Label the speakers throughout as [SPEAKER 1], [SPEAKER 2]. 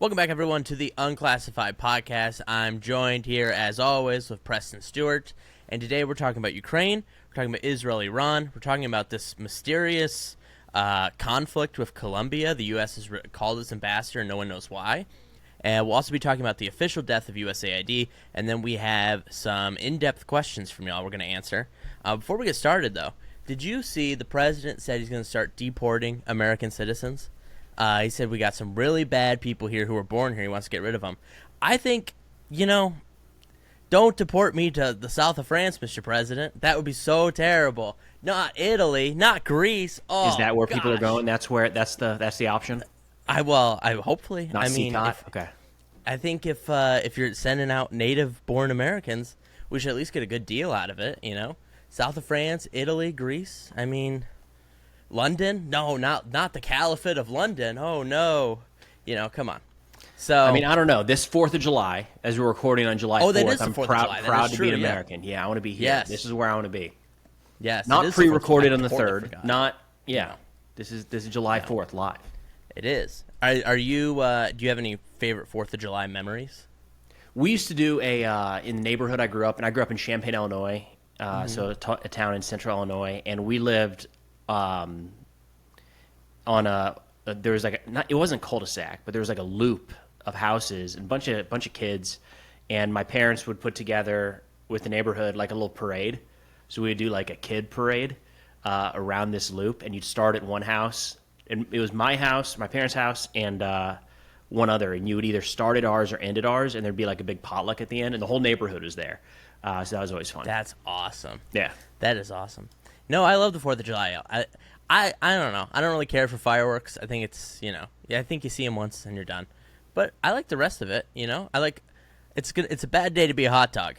[SPEAKER 1] Welcome back, everyone, to the Unclassified Podcast. I'm joined here, as always, with Preston Stewart, and today we're talking about Ukraine, we're talking about Israel-Iran, we're talking about this mysterious conflict with Colombia. The U.S. has called its ambassador, and no one knows why. And we'll also be talking about the official death of USAID, and then we have some in-depth questions from y'all we're going to answer. Before we get started, though, did you see the president said he's going to start deporting American citizens? He said we got some really bad people here who were born here. He wants to get rid of them. I think, don't deport me to the south of France, Mr. President. That would be so terrible. Not Italy, not Greece. Oh,
[SPEAKER 2] is that where
[SPEAKER 1] gosh.
[SPEAKER 2] people are going? That's the option.
[SPEAKER 1] I hopefully.
[SPEAKER 2] Not okay.
[SPEAKER 1] I think if you're sending out native-born Americans, we should at least get a good deal out of it. South of France, Italy, Greece. London? No, not the Caliphate of London. Oh, no. Come on. So
[SPEAKER 2] I don't know. This 4th of July, as we're recording on July 4th,
[SPEAKER 1] that is the
[SPEAKER 2] I'm
[SPEAKER 1] 4th of July.
[SPEAKER 2] proud to
[SPEAKER 1] true,
[SPEAKER 2] be an
[SPEAKER 1] yeah.
[SPEAKER 2] American. Yeah, I want to be here.
[SPEAKER 1] Yes.
[SPEAKER 2] This is where I want to be.
[SPEAKER 1] Yes.
[SPEAKER 2] Not pre-recorded on the
[SPEAKER 1] totally
[SPEAKER 2] 3rd.
[SPEAKER 1] forgot.
[SPEAKER 2] Not, yeah. This is July 4th live.
[SPEAKER 1] It is. Are you, do you have any favorite 4th of July memories?
[SPEAKER 2] We used to do in the neighborhood I grew up in. I grew up in Champaign, Illinois, so a town in central Illinois, and we lived on there was it wasn't cul-de-sac, but there was like a loop of houses and bunch of kids, and my parents would put together with the neighborhood like a little parade. So we would do like a kid parade around this loop, and you'd start at one house, and it was my house, my parents' house, and one other, and you would either start at ours or end at ours, and there'd be like a big potluck at the end, and the whole neighborhood was there. So that was always fun.
[SPEAKER 1] That's awesome.
[SPEAKER 2] Yeah,
[SPEAKER 1] that is awesome. No, I love the 4th of July. I don't know. I don't really care for fireworks. I think it's, I think you see them once and you're done. But I like the rest of it, I like, it's good. It's a bad day to be a hot dog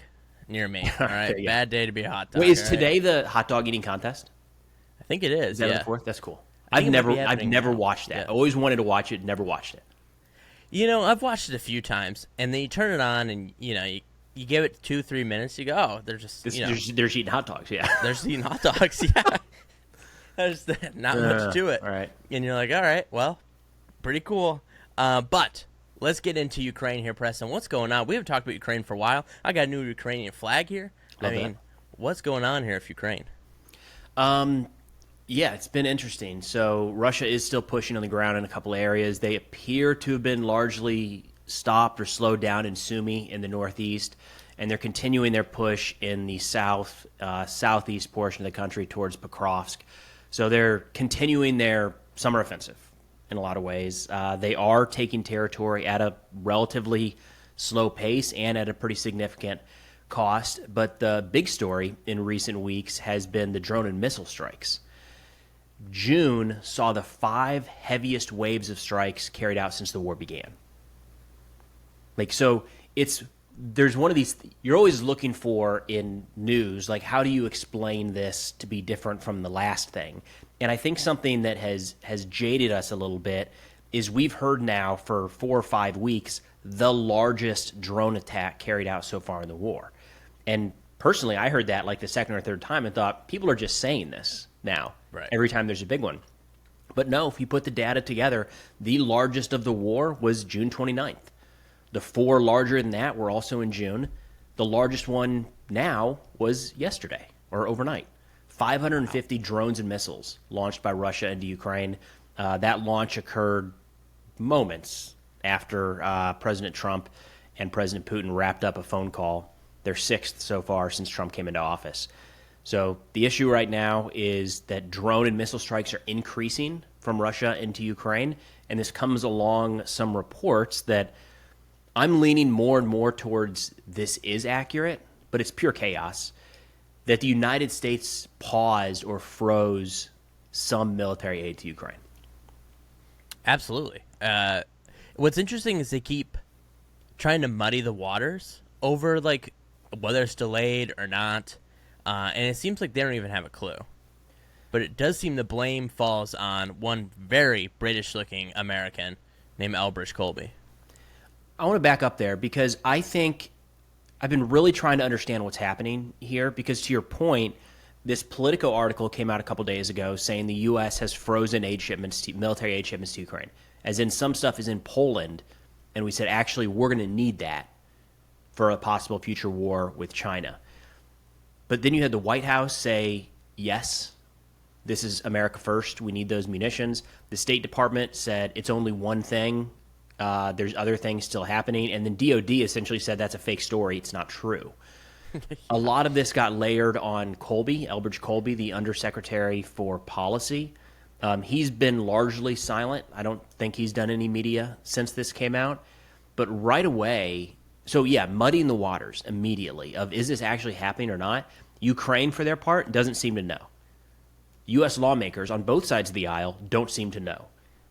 [SPEAKER 1] near me, all right?
[SPEAKER 2] Yeah.
[SPEAKER 1] Bad day to be a hot dog.
[SPEAKER 2] Wait, is today the hot dog eating contest?
[SPEAKER 1] I think it is,
[SPEAKER 2] Is that
[SPEAKER 1] yeah.
[SPEAKER 2] the 4th? That's cool.
[SPEAKER 1] I think
[SPEAKER 2] I've
[SPEAKER 1] it might be
[SPEAKER 2] never
[SPEAKER 1] happening now.
[SPEAKER 2] watched that.
[SPEAKER 1] Yeah.
[SPEAKER 2] I always wanted to watch it, never watched it.
[SPEAKER 1] I've watched it a few times, and then you turn it on, and, you give it 2-3 minutes, you go, oh, they're just,
[SPEAKER 2] They're just eating hot dogs, yeah.
[SPEAKER 1] they're just eating hot dogs, yeah. There's not much to it.
[SPEAKER 2] All right.
[SPEAKER 1] And you're like, all right, well, pretty cool. But let's get into Ukraine here, Preston. What's going on? We haven't talked about Ukraine for a while. I got a new Ukrainian flag here.
[SPEAKER 2] Love that.
[SPEAKER 1] What's going on here with Ukraine?
[SPEAKER 2] Yeah, it's been interesting. So Russia is still pushing on the ground in a couple of areas. They appear to have been largely stopped or slowed down in Sumy in the northeast, and they're continuing their push in the southeast portion of the country towards Pokrovsk. So they're continuing their summer offensive in a lot of ways. They are taking territory at a relatively slow pace and at a pretty significant cost. But the big story in recent weeks has been the drone and missile strikes. June saw the 5 heaviest waves of strikes carried out since the war began. There's one of these, you're always looking for in news, like how do you explain this to be different from the last thing? And I think something that has jaded us a little bit is we've heard now for 4 or 5 weeks the largest drone attack carried out so far in the war. And personally, I heard that like the second or third time and thought people are just saying this now,
[SPEAKER 1] right,
[SPEAKER 2] every time there's a big one. But no, if you put the data together, the largest of the war was June 29th. The 4 larger than that were also in June. The largest one now was yesterday or overnight. 550 drones and missiles launched by Russia into Ukraine. That launch occurred moments after President Trump and President Putin wrapped up a phone call, their 6th so far since Trump came into office. So the issue right now is that drone and missile strikes are increasing from Russia into Ukraine, and this comes along some reports that I'm leaning more and more towards this is accurate, but it's pure chaos, that the United States paused or froze some military aid to Ukraine.
[SPEAKER 1] Absolutely. What's interesting is they keep trying to muddy the waters over like whether it's delayed or not, and it seems like they don't even have a clue. But it does seem the blame falls on one very British-looking American named Elbridge Colby.
[SPEAKER 2] I want to back up there because I think I've been really trying to understand what's happening here because to your point, this Politico article came out a couple days ago saying the U.S. has frozen military aid shipments to Ukraine, as in some stuff is in Poland and we said, actually, we're going to need that for a possible future war with China. But then you had the White House say, yes, this is America first. We need those munitions. The State Department said it's only one thing. There's other things still happening. And then DOD essentially said that's a fake story. It's not true. A lot of this got layered on Elbridge Colby, the Undersecretary for Policy. He's been largely silent. I don't think he's done any media since this came out. But right away, so yeah, muddying the waters immediately of is this actually happening or not? Ukraine, for their part, doesn't seem to know. U.S. lawmakers on both sides of the aisle don't seem to know.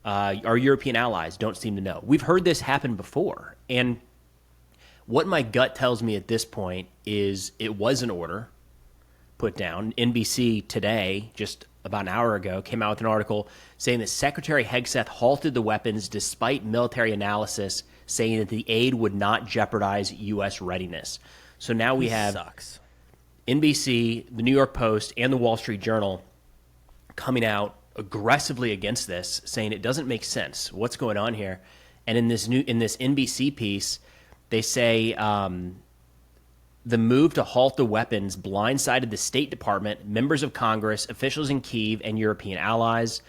[SPEAKER 2] Our European allies don't seem to know. We've heard this happen before. And what my gut tells me at this point is it was an order put down. NBC today, just about an hour ago, came out with an article saying that Secretary Hegseth halted the weapons despite military analysis saying that the aid would not jeopardize U.S. readiness. So now we have NBC, the New York Post, and the Wall Street Journal coming out aggressively against this, saying it doesn't make sense. What's going on here? And in this NBC piece, they say the move to halt the weapons blindsided the State Department, members of Congress, officials in Kyiv, and European allies.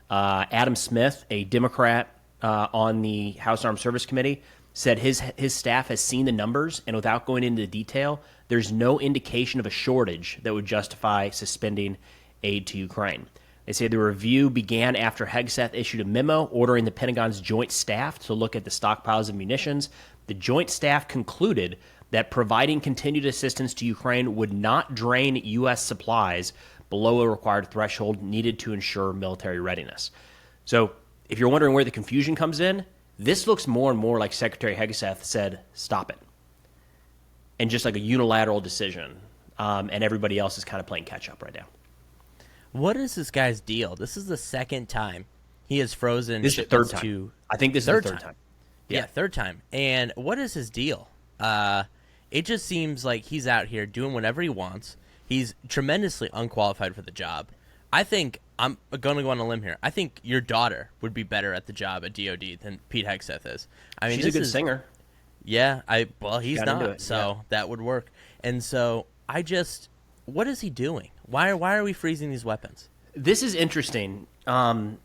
[SPEAKER 2] Adam Smith, a Democrat on the House Armed Service Committee, said his staff has seen the numbers, and without going into detail, there's no indication of a shortage that would justify suspending aid to Ukraine. They say the review began after Hegseth issued a memo ordering the Pentagon's joint staff to look at the stockpiles of munitions. The joint staff concluded that providing continued assistance to Ukraine would not drain U.S. supplies below a required threshold needed to ensure military readiness. So if you're wondering where the confusion comes in, this looks more and more like Secretary Hegseth said, stop it. And just like a unilateral decision. And everybody else is kind of playing catch up right now.
[SPEAKER 1] What is this guy's deal? This is the second time he has frozen.
[SPEAKER 2] This is the third time. I think this is the third time.
[SPEAKER 1] Yeah, third time. And what is his deal? It just seems like he's out here doing whatever he wants. He's tremendously unqualified for the job. I think I'm going to go on a limb here. I think your daughter would be better at the job at DOD than Pete Hegseth is. I mean,
[SPEAKER 2] she's a good singer.
[SPEAKER 1] Yeah, he's not, so that would work. And so what is he doing? Why are we freezing these weapons?
[SPEAKER 2] This is interesting, and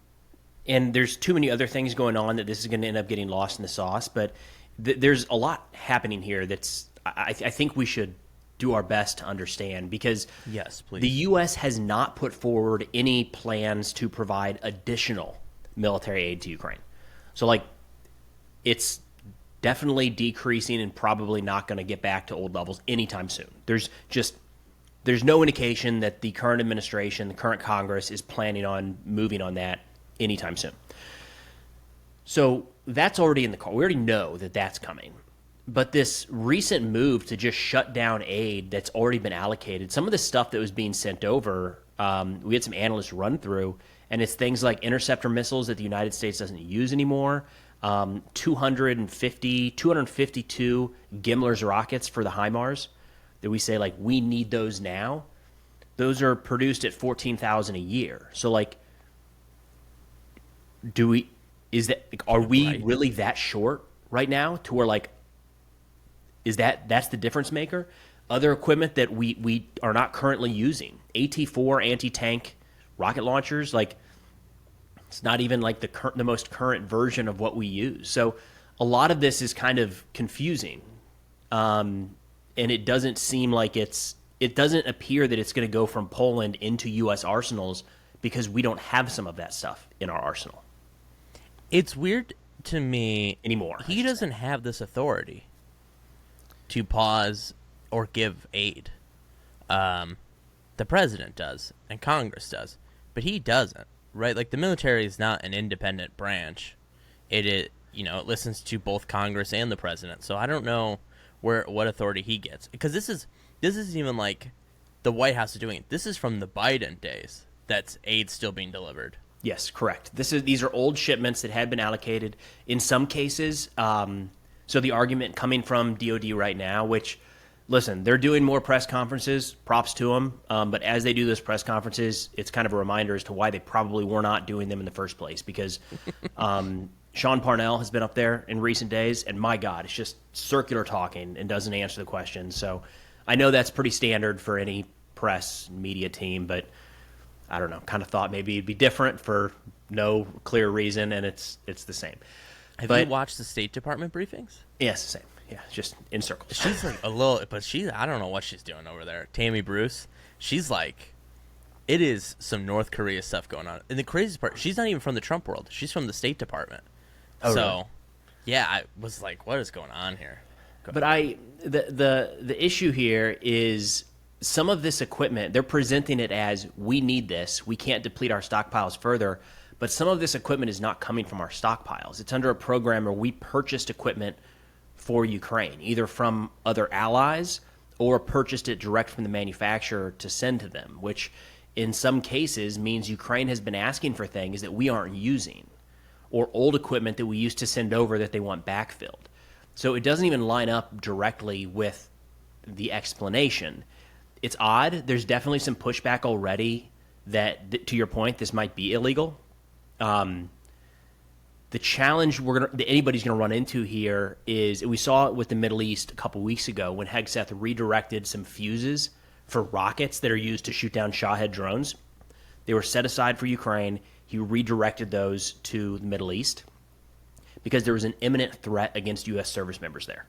[SPEAKER 2] there's too many other things going on that this is going to end up getting lost in the sauce. But there's a lot happening here that's I think we should do our best to understand because
[SPEAKER 1] yes, please.
[SPEAKER 2] The U.S. has not put forward any plans to provide additional military aid to Ukraine. So, it's definitely decreasing and probably not going to get back to old levels anytime soon. There's no indication that the current administration, the current Congress, is planning on moving on that anytime soon. So that's already in the car. We already know that that's coming. But this recent move to just shut down aid that's already been allocated, some of the stuff that was being sent over, we had some analysts run through, and it's things like interceptor missiles that the United States doesn't use anymore, 252 Gimler's rockets for the HIMARS that we say, we need those now. Those are produced at $14,000 a year. So, are we really that short right now to where, that's the difference maker? Other equipment that we are not currently using, AT-4 anti-tank rocket launchers, it's not even the most current version of what we use. So a lot of this is kind of confusing. And it doesn't seem like it doesn't appear that it's going to go from Poland into U.S. arsenals because we don't have some of that stuff in our arsenal.
[SPEAKER 1] It's weird to me
[SPEAKER 2] anymore.
[SPEAKER 1] He doesn't have this authority to pause or give aid. The president does, and Congress does, but he doesn't, right? The military is not an independent branch. It listens to both Congress and the president. So I don't know what authority he gets, because this isn't even the White House is doing it. This is from the Biden days. That's aid still being delivered.
[SPEAKER 2] Yes, correct. These are old shipments that had been allocated. In some cases, so the argument coming from DOD right now, which, listen, they're doing more press conferences, props to them, but as they do those press conferences, it's kind of a reminder as to why they probably were not doing them in the first place, because Sean Parnell has been up there in recent days, and my God, it's just circular talking and doesn't answer the questions. So I know that's pretty standard for any press media team, but I don't know, kind of thought maybe it'd be different for no clear reason, and it's the same.
[SPEAKER 1] Have you watched the State Department briefings?
[SPEAKER 2] Yeah, it's the same. Yeah, just in circles.
[SPEAKER 1] She's like a little, but I don't know what she's doing over there. Tammy Bruce, she's like, it is some North Korea stuff going on. And the craziest part, she's not even from the Trump world. She's from the State Department.
[SPEAKER 2] Oh,
[SPEAKER 1] so,
[SPEAKER 2] really?
[SPEAKER 1] Yeah, I was like, what is going on here?
[SPEAKER 2] But the issue here is some of this equipment, they're presenting it as we need this. We can't deplete our stockpiles further. But some of this equipment is not coming from our stockpiles. It's under a program where we purchased equipment for Ukraine, either from other allies or purchased it direct from the manufacturer to send to them, which in some cases means Ukraine has been asking for things that we aren't using, or old equipment that we used to send over that they want backfilled. So it doesn't even line up directly with the explanation. It's odd. There's definitely some pushback already that, to your point, this might be illegal. The challenge that anybody's going to run into here is, we saw it with the Middle East a couple weeks ago when Hegseth redirected some fuses for rockets that are used to shoot down Shahed drones. They were set aside for Ukraine. He redirected those to the Middle East because there was an imminent threat against U.S. service members there.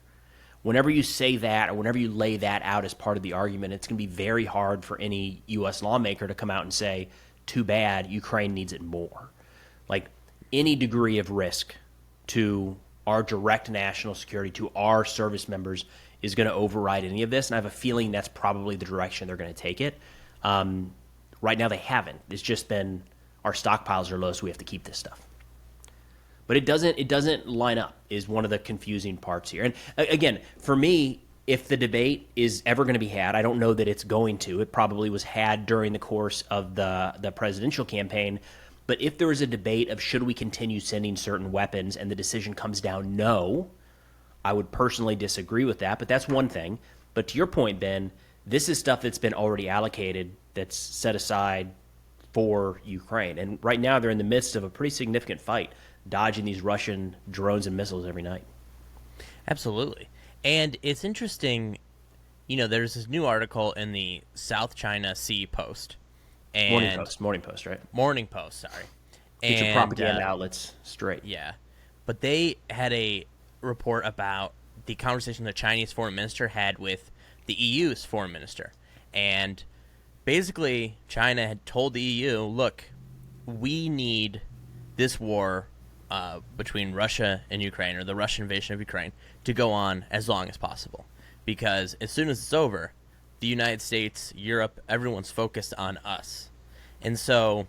[SPEAKER 2] Whenever you say that, or whenever you lay that out as part of the argument, it's going to be very hard for any U.S. lawmaker to come out and say, too bad, Ukraine needs it more. Like, any degree of risk to our direct national security, to our service members, is going to override any of this, and I have a feeling that's probably the direction they're going to take it. Right now they haven't. It's just been, our stockpiles are low, so we have to keep this stuff. But it doesn't line up, is one of the confusing parts here. And again, for me, if the debate is ever going to be had, I don't know that it's going to. It probably was had during the course of the presidential campaign. But if there is a debate of should we continue sending certain weapons and the decision comes down no, I would personally disagree with that. But that's one thing. But to your point, Ben, this is stuff that's been already allocated, that's set aside for Ukraine. And right now they're in the midst of a pretty significant fight, dodging these Russian drones and missiles every night.
[SPEAKER 1] Absolutely. And it's interesting, there's this new article in the South China Sea Post.
[SPEAKER 2] Morning Post, right?
[SPEAKER 1] Morning Post, sorry.
[SPEAKER 2] Get your propaganda outlets straight.
[SPEAKER 1] Yeah. But they had a report about the conversation the Chinese foreign minister had with the EU's foreign minister. And basically, China had told the EU, look, we need this war between Russia and Ukraine, or the Russian invasion of Ukraine, to go on as long as possible. Because as soon as it's over, the United States, Europe, everyone's focused on us. And so,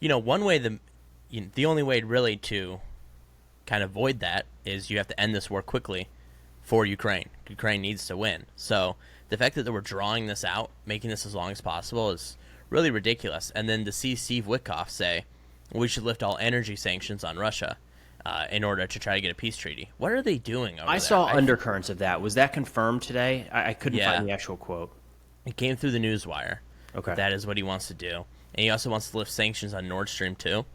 [SPEAKER 1] one way, the only way really to kind of avoid that is you have to end this war quickly for Ukraine. Ukraine needs to win. So the fact that we're drawing this out, making this as long as possible, is really ridiculous. And then to see Steve Witkoff say, we should lift all energy sanctions on Russia in order to try to get a peace treaty. What are they doing over there?
[SPEAKER 2] I saw undercurrents of that. Was that confirmed today? I couldn't find the actual quote.
[SPEAKER 1] It came through the Newswire.
[SPEAKER 2] Okay.
[SPEAKER 1] That is what he wants to do. And he also wants to lift sanctions on Nord Stream 2.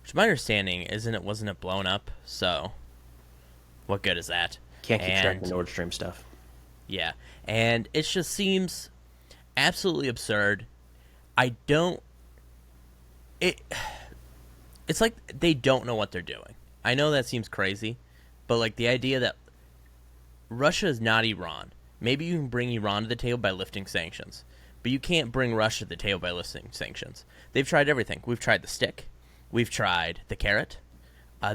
[SPEAKER 1] Which, my understanding, wasn't it blown up? So, what good is that?
[SPEAKER 2] Can't keep track of the Nord Stream stuff.
[SPEAKER 1] Yeah. And it just seems absolutely absurd. It's like they don't know what they're doing. I know that seems crazy, but like the idea that Russia is not Iran. Maybe you can bring Iran to the table by lifting sanctions, but you can't bring Russia to the table by lifting sanctions. They've tried everything. We've tried the stick. We've tried the carrot.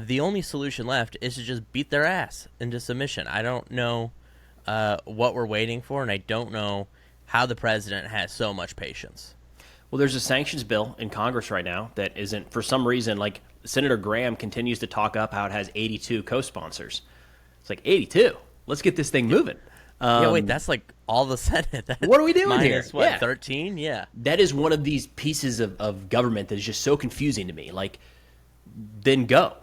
[SPEAKER 1] The only solution left is to just beat their ass into submission. I don't know what we're waiting for, and I don't know how the president has so much patience.
[SPEAKER 2] Well, there's a sanctions bill in Congress right now that isn't, for some reason, like Senator Graham continues to talk up how it has 82 co-sponsors. It's like, 82? Let's get this thing moving.
[SPEAKER 1] Wait, that's like all the Senate.
[SPEAKER 2] What are we doing here?
[SPEAKER 1] Minus, what, 13? Yeah.
[SPEAKER 2] That is one of these pieces of government that is just so confusing to me. Like, then go.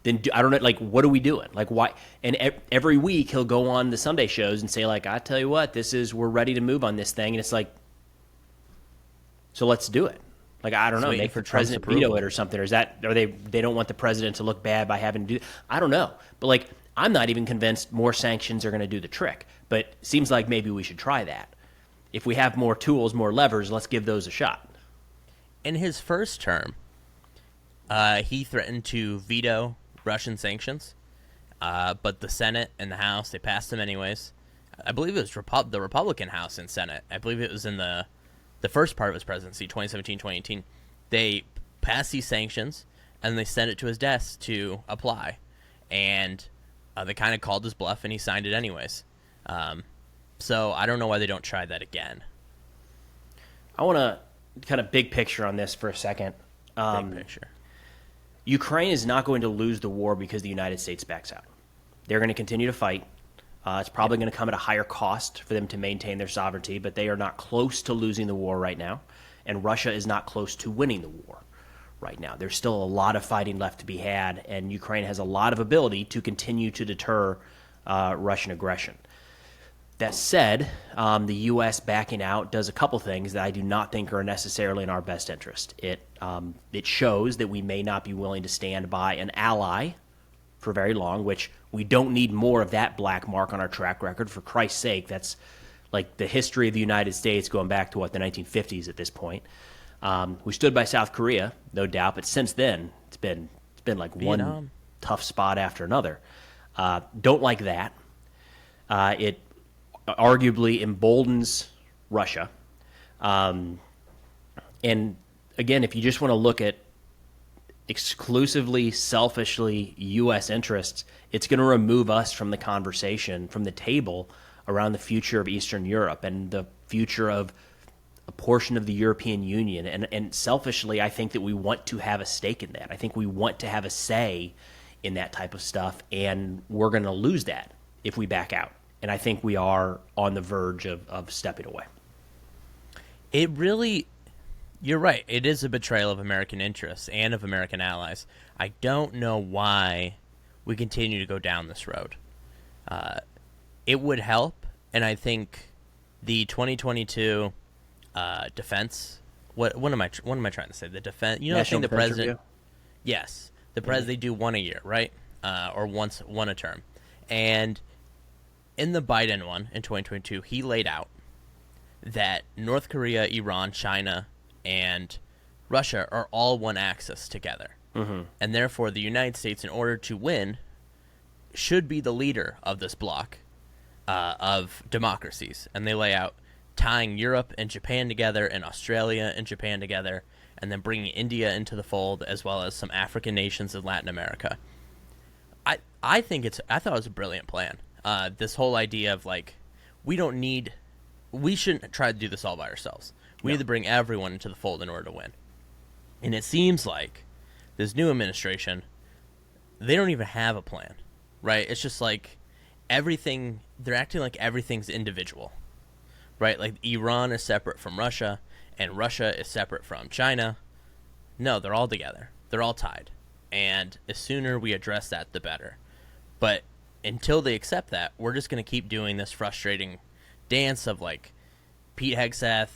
[SPEAKER 2] I don't know, like, what are we doing? Like, why? And every week he'll go on the Sunday shows and say, like, I tell you what, we're ready to move on this thing. And it's like, so let's do it. Like, I don't know,
[SPEAKER 1] waiting
[SPEAKER 2] make
[SPEAKER 1] for
[SPEAKER 2] the
[SPEAKER 1] Trump's
[SPEAKER 2] president
[SPEAKER 1] approval.
[SPEAKER 2] veto it or something. Or is that, are they don't want the president to look bad by having to do, I don't know. But like, I'm not even convinced more sanctions are going to do the trick. But it seems like maybe we should try that. If we have more tools, more levers, let's give those a shot.
[SPEAKER 1] In his first term, he threatened to veto Russian sanctions, but the Senate and the House, they passed them anyways. I believe it was the Republican House and Senate. I believe it was in the first part of his presidency, 2017, 2018. They passed these sanctions, and they sent it to his desk to apply. And they kind of called his bluff, and he signed it anyways. So I don't know why they don't try that again.
[SPEAKER 2] I want to kind of big picture on this for a second.
[SPEAKER 1] Big picture.
[SPEAKER 2] Ukraine is not going to lose the war because the United States backs out. They're going to continue to fight. It's probably going to come at a higher cost for them to maintain their sovereignty, but they are not close to losing the war right now, and Russia is not close to winning the war right now. There's still a lot of fighting left to be had, and Ukraine has a lot of ability to continue to deter Russian aggression. That said, the U.S. backing out does a couple things that I do not think are necessarily in our best interest. It shows that we may not be willing to stand by an ally for very long, which we don't need more of that black mark on our track record. For Christ's sake, that's like the history of the United States going back to, the 1950s at this point. We stood by South Korea, no doubt, but since then, it's been like
[SPEAKER 1] Vietnam.
[SPEAKER 2] one tough spot after another. Don't like that. It arguably emboldens Russia. And again, if you just want to look at exclusively, selfishly U.S. interests, it's going to remove us from the conversation, from the table around the future of Eastern Europe and the future of a portion of the European Union. And selfishly, I think that we want to have a stake in that. I think we want to have a say in that type of stuff, and we're going to lose that if we back out. And I think we are on the verge of stepping away.
[SPEAKER 1] It really, you're right. It is a betrayal of American interests and of American allies. I don't know why we continue to go down this road. It would help, and I think the 2022 defense. What am I trying to say? The defense. You know,
[SPEAKER 2] National
[SPEAKER 1] I think the
[SPEAKER 2] Defense
[SPEAKER 1] president.
[SPEAKER 2] Review?
[SPEAKER 1] Yes, the president. They do one a year, right? Or one a term, and in the Biden one in 2022, he laid out that North Korea, Iran, China, and Russia are all one axis together. Mm-hmm. And therefore, the United States, in order to win, should be the leader of this bloc of democracies. And they lay out tying Europe and Japan together and Australia and Japan together, and then bringing India into the fold, as well as some African nations in Latin America. I thought it was a brilliant plan. This whole idea of like, we shouldn't try to do this all by ourselves. We need to bring everyone into the fold in order to win. And it seems like this new administration, they don't even have a plan, right? It's just like everything, they're acting like everything's individual, right? Like Iran is separate from Russia and Russia is separate from China. No, they're all together. They're all tied. And the sooner we address that, the better. But until they accept that, we're just going to keep doing this frustrating dance of like Pete Hegseth,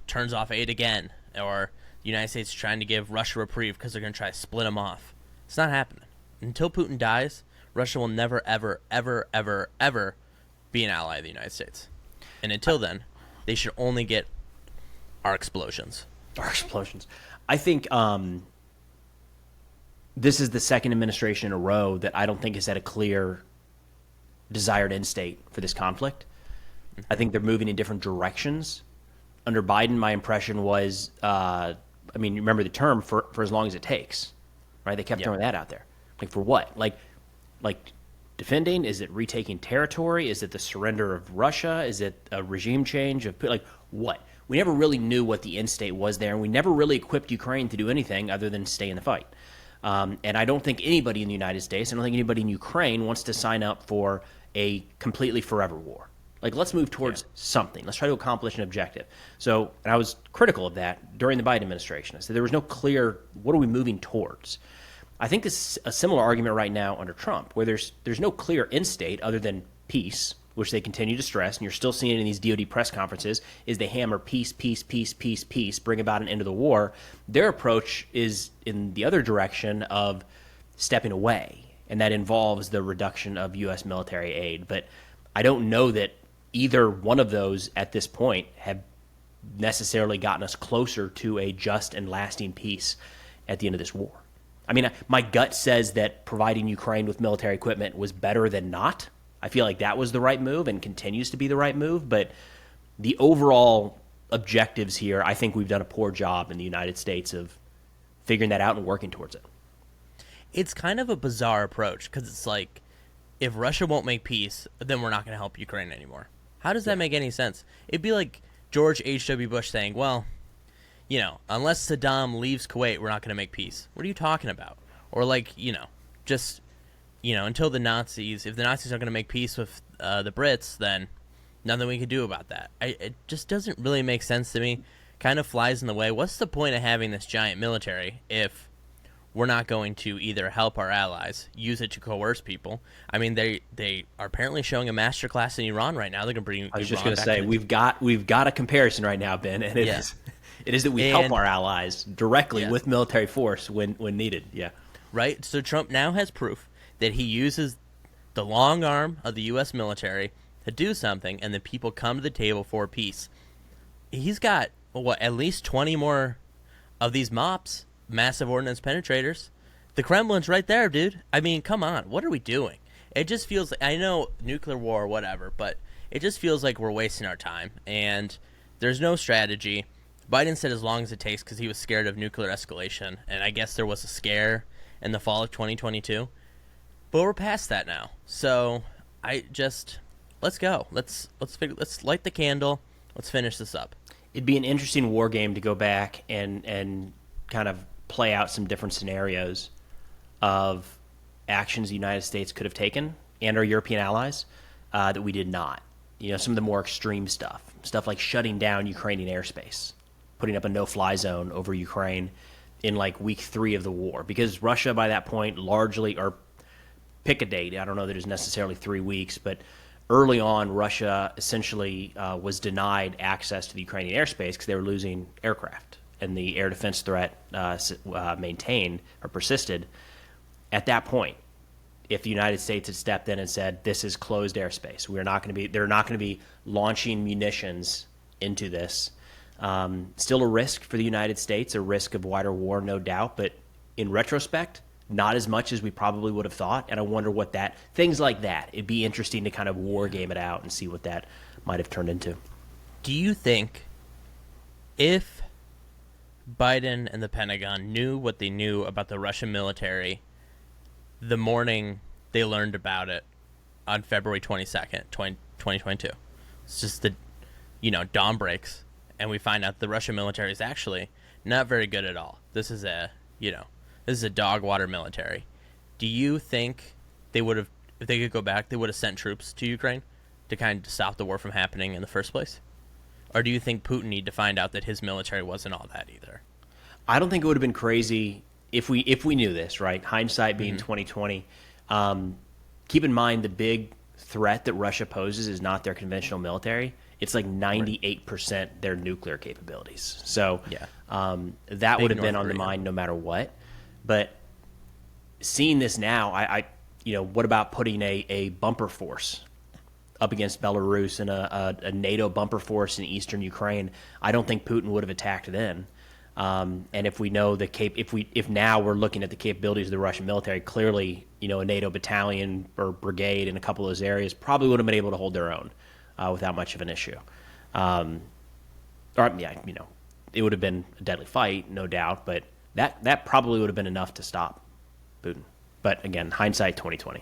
[SPEAKER 1] turns off aid again, or the United States trying to give Russia reprieve because they're going to try to split them off. It's not happening. Until Putin dies, Russia will never, ever, ever, ever, ever be an ally of the United States. And until then, they should only get our explosions.
[SPEAKER 2] Our explosions. I think this is the second administration in a row that I don't think has had a clear desired end state for this conflict. I think they're moving in different directions. Under Biden, my impression was, you remember the term for as long as it takes, right? They kept throwing that out there. Like, for what? Like defending? Is it retaking territory? Is it the surrender of Russia? Is it a regime change of, like, what? We never really knew what the end state was there, and we never really equipped Ukraine to do anything other than stay in the fight. And I don't think anybody in the United States, I don't think anybody in Ukraine wants to sign up for a completely forever war. Like, let's move towards something. Let's try to accomplish an objective. So, and I was critical of that during the Biden administration. I said there was no clear, what are we moving towards? I think this is a similar argument right now under Trump, where there's no clear end state other than peace, which they continue to stress, and you're still seeing it in these DoD press conferences, is they hammer peace, peace, peace, peace, peace, bring about an end to the war. Their approach is in the other direction of stepping away, and that involves the reduction of U.S. military aid. But I don't know that either one of those at this point have necessarily gotten us closer to a just and lasting peace at the end of this war. I mean, my gut says that providing Ukraine with military equipment was better than not. I feel like that was the right move and continues to be the right move. But the overall objectives here, I think we've done a poor job in the United States of figuring that out and working towards it.
[SPEAKER 1] It's kind of a bizarre approach because it's like, if Russia won't make peace, then we're not going to help Ukraine anymore. How does that make any sense? It'd be like George H.W. Bush saying, well, you know, unless Saddam leaves Kuwait, we're not going to make peace. What are you talking about? Or like, you know, just, you know, until the Nazis, if the Nazis are going to make peace with the Brits, then nothing we can do about that. It just doesn't really make sense to me. Kind of flies in the way. What's the point of having this giant military if we're not going to either help our allies, use it to coerce people? I mean, they are apparently showing a masterclass in Iran right now. They're going to bring.
[SPEAKER 2] I was just going to say we've got a comparison right now, Ben, and it is that we help our allies directly with military force when needed. Yeah,
[SPEAKER 1] right. So Trump now has proof that he uses the long arm of the U.S. military to do something, and the people come to the table for peace. He's got at least 20 more of these MOPs. Massive ordnance penetrators. The Kremlin's right there, dude. I mean, come on. What are we doing? It just feels like, I know nuclear war or whatever, but it just feels like we're wasting our time, and there's no strategy. Biden said as long as it takes because he was scared of nuclear escalation, and I guess there was a scare in the fall of 2022. But we're past that now. So let's go. Let's light the candle. Let's finish this up.
[SPEAKER 2] It'd be an interesting war game to go back and kind of play out some different scenarios of actions the United States could have taken and our European allies that we did not. You know, some of the more extreme stuff like shutting down Ukrainian airspace, putting up a no-fly zone over Ukraine in like week 3 of the war, because Russia by that point largely, or pick a date, I don't know that it's necessarily 3 weeks, but early on Russia essentially was denied access to the Ukrainian airspace because they were losing aircraft. And the air defense threat maintained or persisted. At that point, if the United States had stepped in and said, "This is closed airspace. They're not going to be launching munitions into this," still a risk for the United States, a risk of wider war, no doubt. But in retrospect, not as much as we probably would have thought. And I wonder what things like that. It'd be interesting to kind of war game it out and see what that might have turned into.
[SPEAKER 1] Do you think if Biden and the Pentagon knew what they knew about the Russian military the morning they learned about it on February 22nd, 2022? It's just dawn breaks, and we find out the Russian military is actually not very good at all. This is a dog water military. Do you think they would have, if they could go back, they would have sent troops to Ukraine to kind of stop the war from happening in the first place? Or do you think Putin need to find out that his military wasn't all that either?
[SPEAKER 2] I don't think it would have been crazy if we knew this, right? Hindsight being 2020. Keep in mind the big threat that Russia poses is not their conventional military. It's like 98% their nuclear capabilities. So that would have been on the mind no matter what. But seeing this now, what about putting a bumper force up against Belarus and a NATO bumper force in eastern Ukraine? I don't think Putin would have attacked then. And if we know if now we're looking at the capabilities of the Russian military, clearly, a NATO battalion or brigade in a couple of those areas probably would have been able to hold their own without much of an issue. It would have been a deadly fight, no doubt, but that probably would have been enough to stop Putin. But again, hindsight 2020,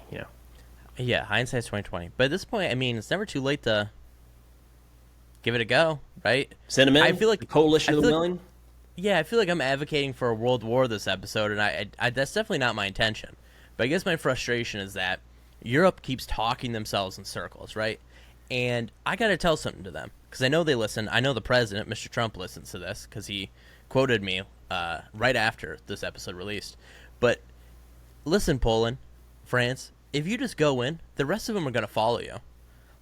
[SPEAKER 1] Yeah, hindsight's 2020. But at this point, I mean, it's never too late to give it a go, right?
[SPEAKER 2] Send them in.
[SPEAKER 1] I feel like
[SPEAKER 2] coalition of the willing.
[SPEAKER 1] Yeah, I feel like I'm advocating for a world war this episode, and I that's definitely not my intention. But I guess my frustration is that Europe keeps talking themselves in circles, right? And I got to tell something to them, because I know they listen. I know the president, Mr. Trump, listens to this, because he quoted me right after this episode released. But listen, Poland, France, if you just go in, the rest of them are going to follow you.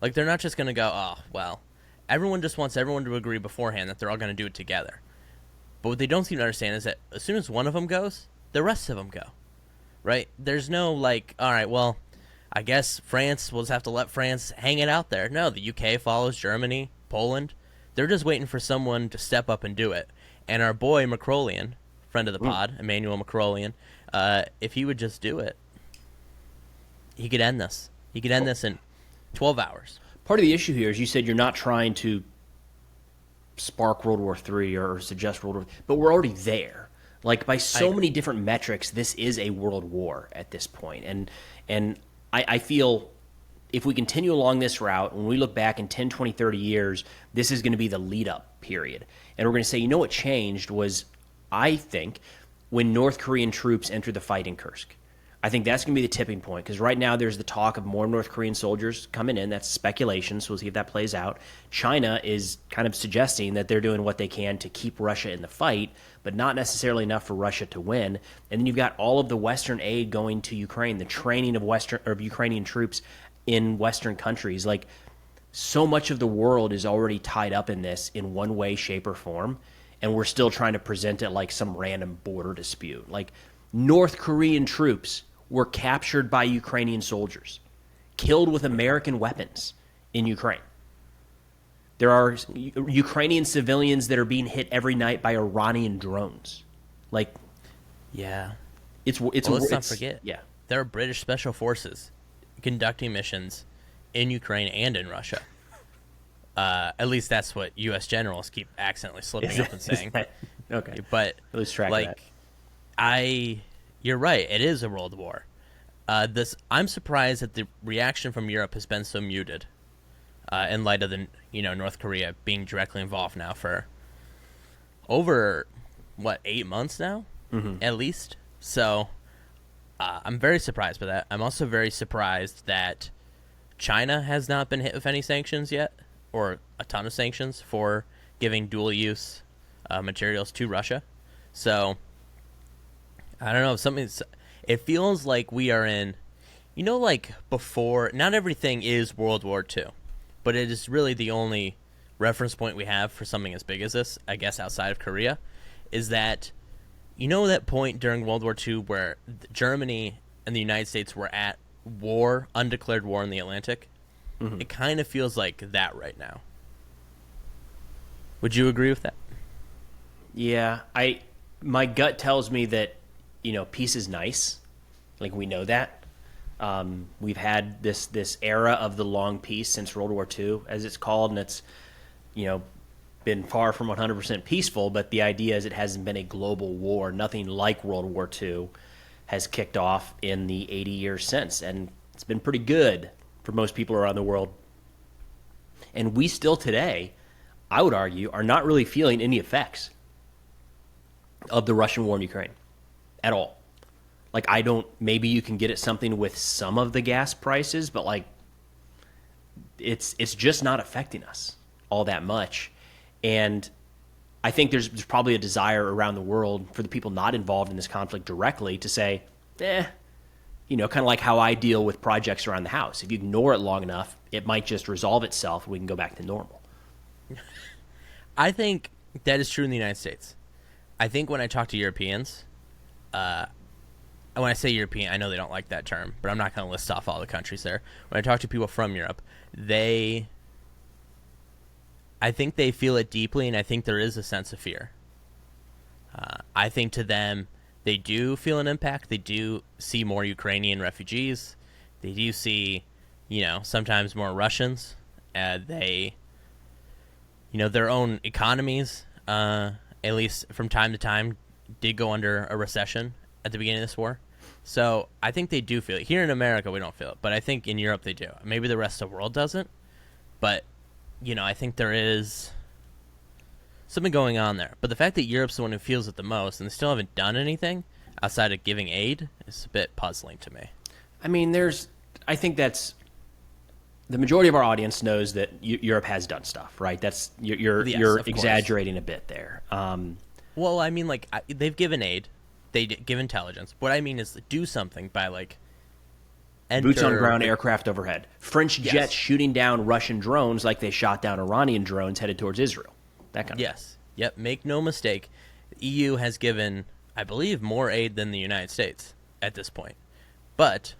[SPEAKER 1] Like, they're not just going to go, oh, well, everyone just wants everyone to agree beforehand that they're all going to do it together. But what they don't seem to understand is that as soon as one of them goes, the rest of them go, right? There's no, like, all right, well, I guess France, we'll just have to let France hang it out there. No, the UK follows, Germany, Poland. They're just waiting for someone to step up and do it. And our boy, Macrolian, friend of the pod, Emmanuel Macrolian, if he would just do it, he could end this. He could end this in 12 hours.
[SPEAKER 2] Part of the issue here is you said you're not trying to spark World War III or suggest World War, but we're already there. Like, by so many different metrics, this is a world war at this point. And I feel if we continue along this route, when we look back in 10, 20, 30 years, this is going to be the lead-up period. And we're going to say, you know what changed was, I think, when North Korean troops entered the fight in Kursk. I think that's going to be the tipping point, because right now there's the talk of more North Korean soldiers coming in. That's speculation, so we'll see if that plays out. China is kind of suggesting that they're doing what they can to keep Russia in the fight, but not necessarily enough for Russia to win. And then you've got all of the Western aid going to Ukraine, the training of Ukrainian troops in Western countries. Like, so much of the world is already tied up in this in one way, shape, or form, and we're still trying to present it like some random border dispute. Like, North Korean troops were captured by Ukrainian soldiers, killed with American weapons in Ukraine. There are Ukrainian civilians that are being hit every night by Iranian drones. Like,
[SPEAKER 1] yeah,
[SPEAKER 2] let's
[SPEAKER 1] not forget.
[SPEAKER 2] Yeah,
[SPEAKER 1] there are British special forces conducting missions in Ukraine and in Russia. At least that's what U.S. generals keep accidentally slipping up and saying.
[SPEAKER 2] Okay,
[SPEAKER 1] but
[SPEAKER 2] lose track of that.
[SPEAKER 1] You're right. It is a world war. I'm surprised that the reaction from Europe has been so muted, in light of the North Korea being directly involved now for over 8 months now, at least. So I'm very surprised by that. I'm also very surprised that China has not been hit with any sanctions yet, or a ton of sanctions for giving dual use materials to Russia. So I don't know, it feels like we are in, like before, not everything is World War II, but it is really the only reference point we have for something as big as this, I guess, outside of Korea, is that, that point during World War II where Germany and the United States were at war, undeclared war in the Atlantic? It kind of feels like that right now. Would you agree with that?
[SPEAKER 2] Yeah, my gut tells me that peace is nice. Like, we know that. We've had this era of the long peace since World War II, as it's called, and it's, been far from 100% peaceful, but the idea is it hasn't been a global war. Nothing like World War II has kicked off in the 80 years since, and it's been pretty good for most people around the world. And we still today, I would argue, are not really feeling any effects of the Russian war in Ukraine at all. Like, maybe you can get at something with some of the gas prices, but like, it's just not affecting us all that much. And I think there's probably a desire around the world for the people not involved in this conflict directly to say, kind of like how I deal with projects around the house. If you ignore it long enough, it might just resolve itself and we can go back to normal.
[SPEAKER 1] I think that is true in the United States. I think when I talk to Europeans, when I say European, I know they don't like that term, but I'm not going to list off all the countries there. When I talk to people from Europe, I think they feel it deeply, and I think there is a sense of fear. I think to them, they do feel an impact. They do see more Ukrainian refugees. They do see, sometimes more Russians. Their own economies, at least from time to time, did go under a recession at the beginning of this war. So I think they do feel it. Here in America, we don't feel it, but I think in Europe they do. Maybe the rest of the world doesn't, but I think there is something going on there. But the fact that Europe's the one who feels it the most and they still haven't done anything outside of giving aid is a bit puzzling to me.
[SPEAKER 2] I mean, I think that's the majority of our audience knows that Europe has done stuff, right? That's you're exaggerating a bit there.
[SPEAKER 1] Well, I mean, they've given aid, they give intelligence. What I mean is do something by
[SPEAKER 2] Boots on ground aircraft overhead. French jets shooting down Russian drones like they shot down Iranian drones headed towards Israel. That kind of
[SPEAKER 1] Yes. Yep. Make no mistake. The EU has given, I believe, more aid than the United States at this point. But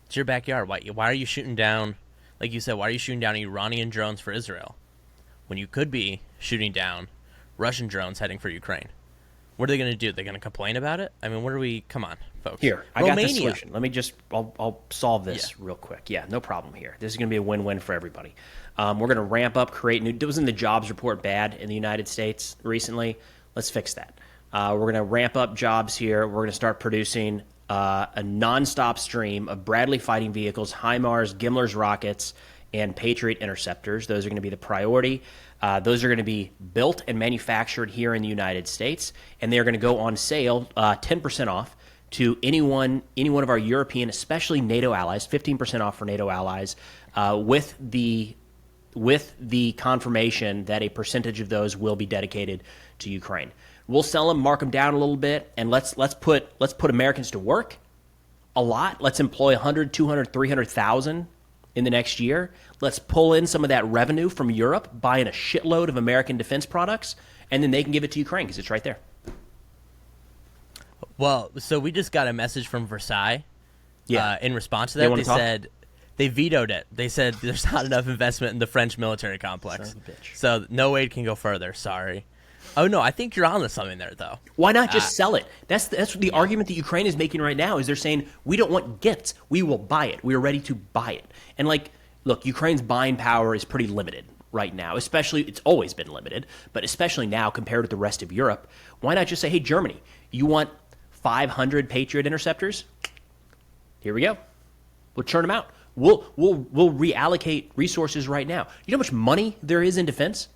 [SPEAKER 1] it's your backyard. Why are you shooting down, like you said, why are you shooting down Iranian drones for Israel when you could be shooting down Russian drones heading for Ukraine? What are they going to do? They're going to complain about it? I mean, come on, folks.
[SPEAKER 2] Here, I got the solution. Let me I'll solve this real quick. Yeah, no problem here. This is going to be a win-win for everybody. We're going to ramp up, create new. Wasn't the jobs report bad in the United States recently? Let's fix that. We're going to ramp up jobs here. We're going to start producing a nonstop stream of Bradley fighting vehicles, HIMARS, Gimler's rockets, and Patriot interceptors. Those are going to be the priority. Those are going to be built and manufactured here in the United States, and they're going to go on sale 10% off to any one of our European, especially NATO allies, 15% off for NATO allies, with the confirmation that a percentage of those will be dedicated to Ukraine. We'll sell them, mark them down a little bit, and let's put Americans to work a lot. Let's employ 100, 200, 300,000 in the next year. Let's pull in some of that revenue from Europe, buying a shitload of American defense products, and then they can give it to Ukraine because it's right there.
[SPEAKER 1] Well, so we just got a message from Versailles. In response to that, they said they vetoed it. They said there's not enough investment in the French military complex.
[SPEAKER 2] Son of a bitch.
[SPEAKER 1] So no aid can go further. Sorry. Oh, no, I think you're on to something there, though.
[SPEAKER 2] Why not just sell it? That's the argument that Ukraine is making right now, is they're saying, we don't want gifts. We will buy it. We are ready to buy it. And, look, Ukraine's buying power is pretty limited right now. Especially, it's always been limited, but especially now compared to the rest of Europe. Why not just say, hey, Germany, you want 500 Patriot interceptors? Here we go. We'll churn them out. We'll reallocate resources right now. You know how much money there is in defense?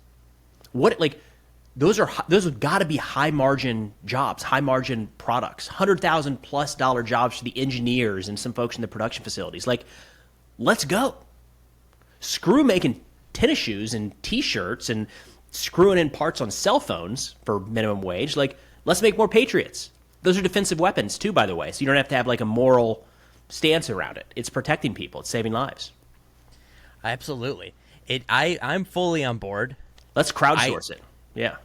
[SPEAKER 2] Those have got to be high margin jobs, high margin products, $100,000+ jobs for the engineers and some folks in the production facilities. Let's go. Screw making tennis shoes and T-shirts and screwing in parts on cell phones for minimum wage. Let's make more Patriots. Those are defensive weapons too, by the way. So you don't have to have a moral stance around it. It's protecting people. It's saving lives.
[SPEAKER 1] Absolutely. I'm fully on board.
[SPEAKER 2] Let's crowdsource it. Yeah.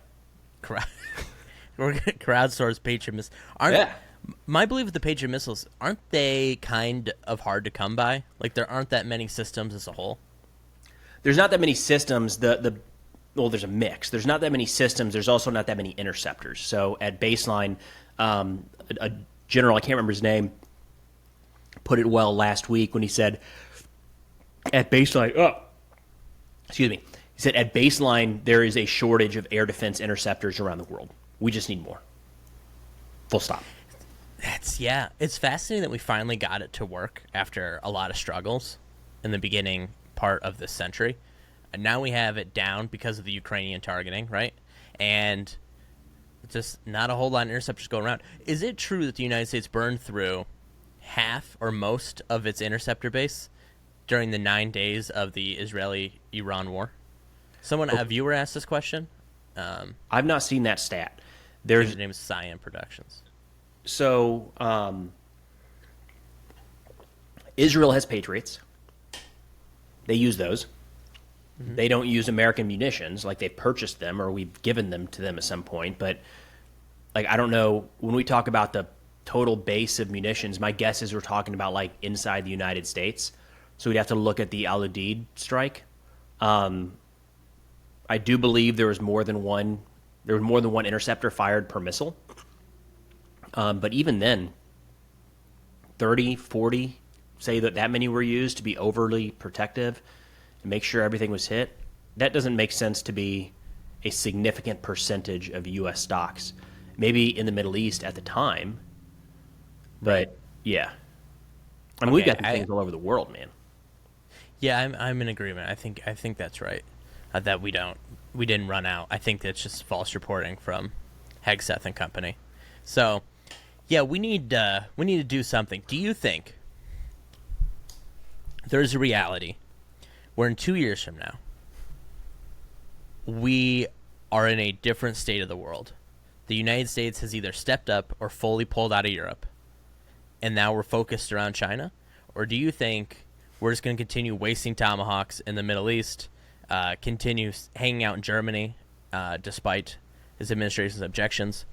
[SPEAKER 1] We're going to crowdsource Patriot missiles. My belief with the Patriot missiles, aren't they kind of hard to come by? There aren't that many systems as a whole.
[SPEAKER 2] There's not that many systems. Well, there's a mix. There's not that many systems. There's also not that many interceptors. So at baseline, a general, I can't remember his name, put it well last week when he said, at baseline, he said, at baseline, there is a shortage of air defense interceptors around the world. We just need more. Full stop.
[SPEAKER 1] It's fascinating that we finally got it to work after a lot of struggles in the beginning part of this century. And now we have it down because of the Ukrainian targeting, right? And just not a whole lot of interceptors going around. Is it true that the United States burned through half or most of its interceptor base during the 9 days of the Israeli-Iran war? A viewer asked this question.
[SPEAKER 2] I've not seen that stat.
[SPEAKER 1] His name is Cyan Productions.
[SPEAKER 2] So, Israel has Patriots. They use those. Mm-hmm. They don't use American munitions. They've purchased them or we've given them to them at some point. But, I don't know. When we talk about the total base of munitions, my guess is we're talking about, inside the United States. So we'd have to look at the Al-Udeid strike. I do believe there was more than one interceptor fired per missile. But even then, 30, 40, say that many were used to be overly protective and make sure everything was hit. That doesn't make sense to be a significant percentage of U.S. stocks. Maybe in the Middle East at the time, but yeah. We've got things all over the world, man.
[SPEAKER 1] Yeah, I'm in agreement. I think that's right. That we didn't run out. I think that's just false reporting from Hegseth and company. So, yeah, we need to do something. Do you think there's a reality where in 2 years from now we are in a different state of the world? The United States has either stepped up or fully pulled out of Europe, and now we're focused around China? Or do you think we're just going to continue wasting tomahawks in the Middle East, continue hanging out in Germany despite his administration's objections,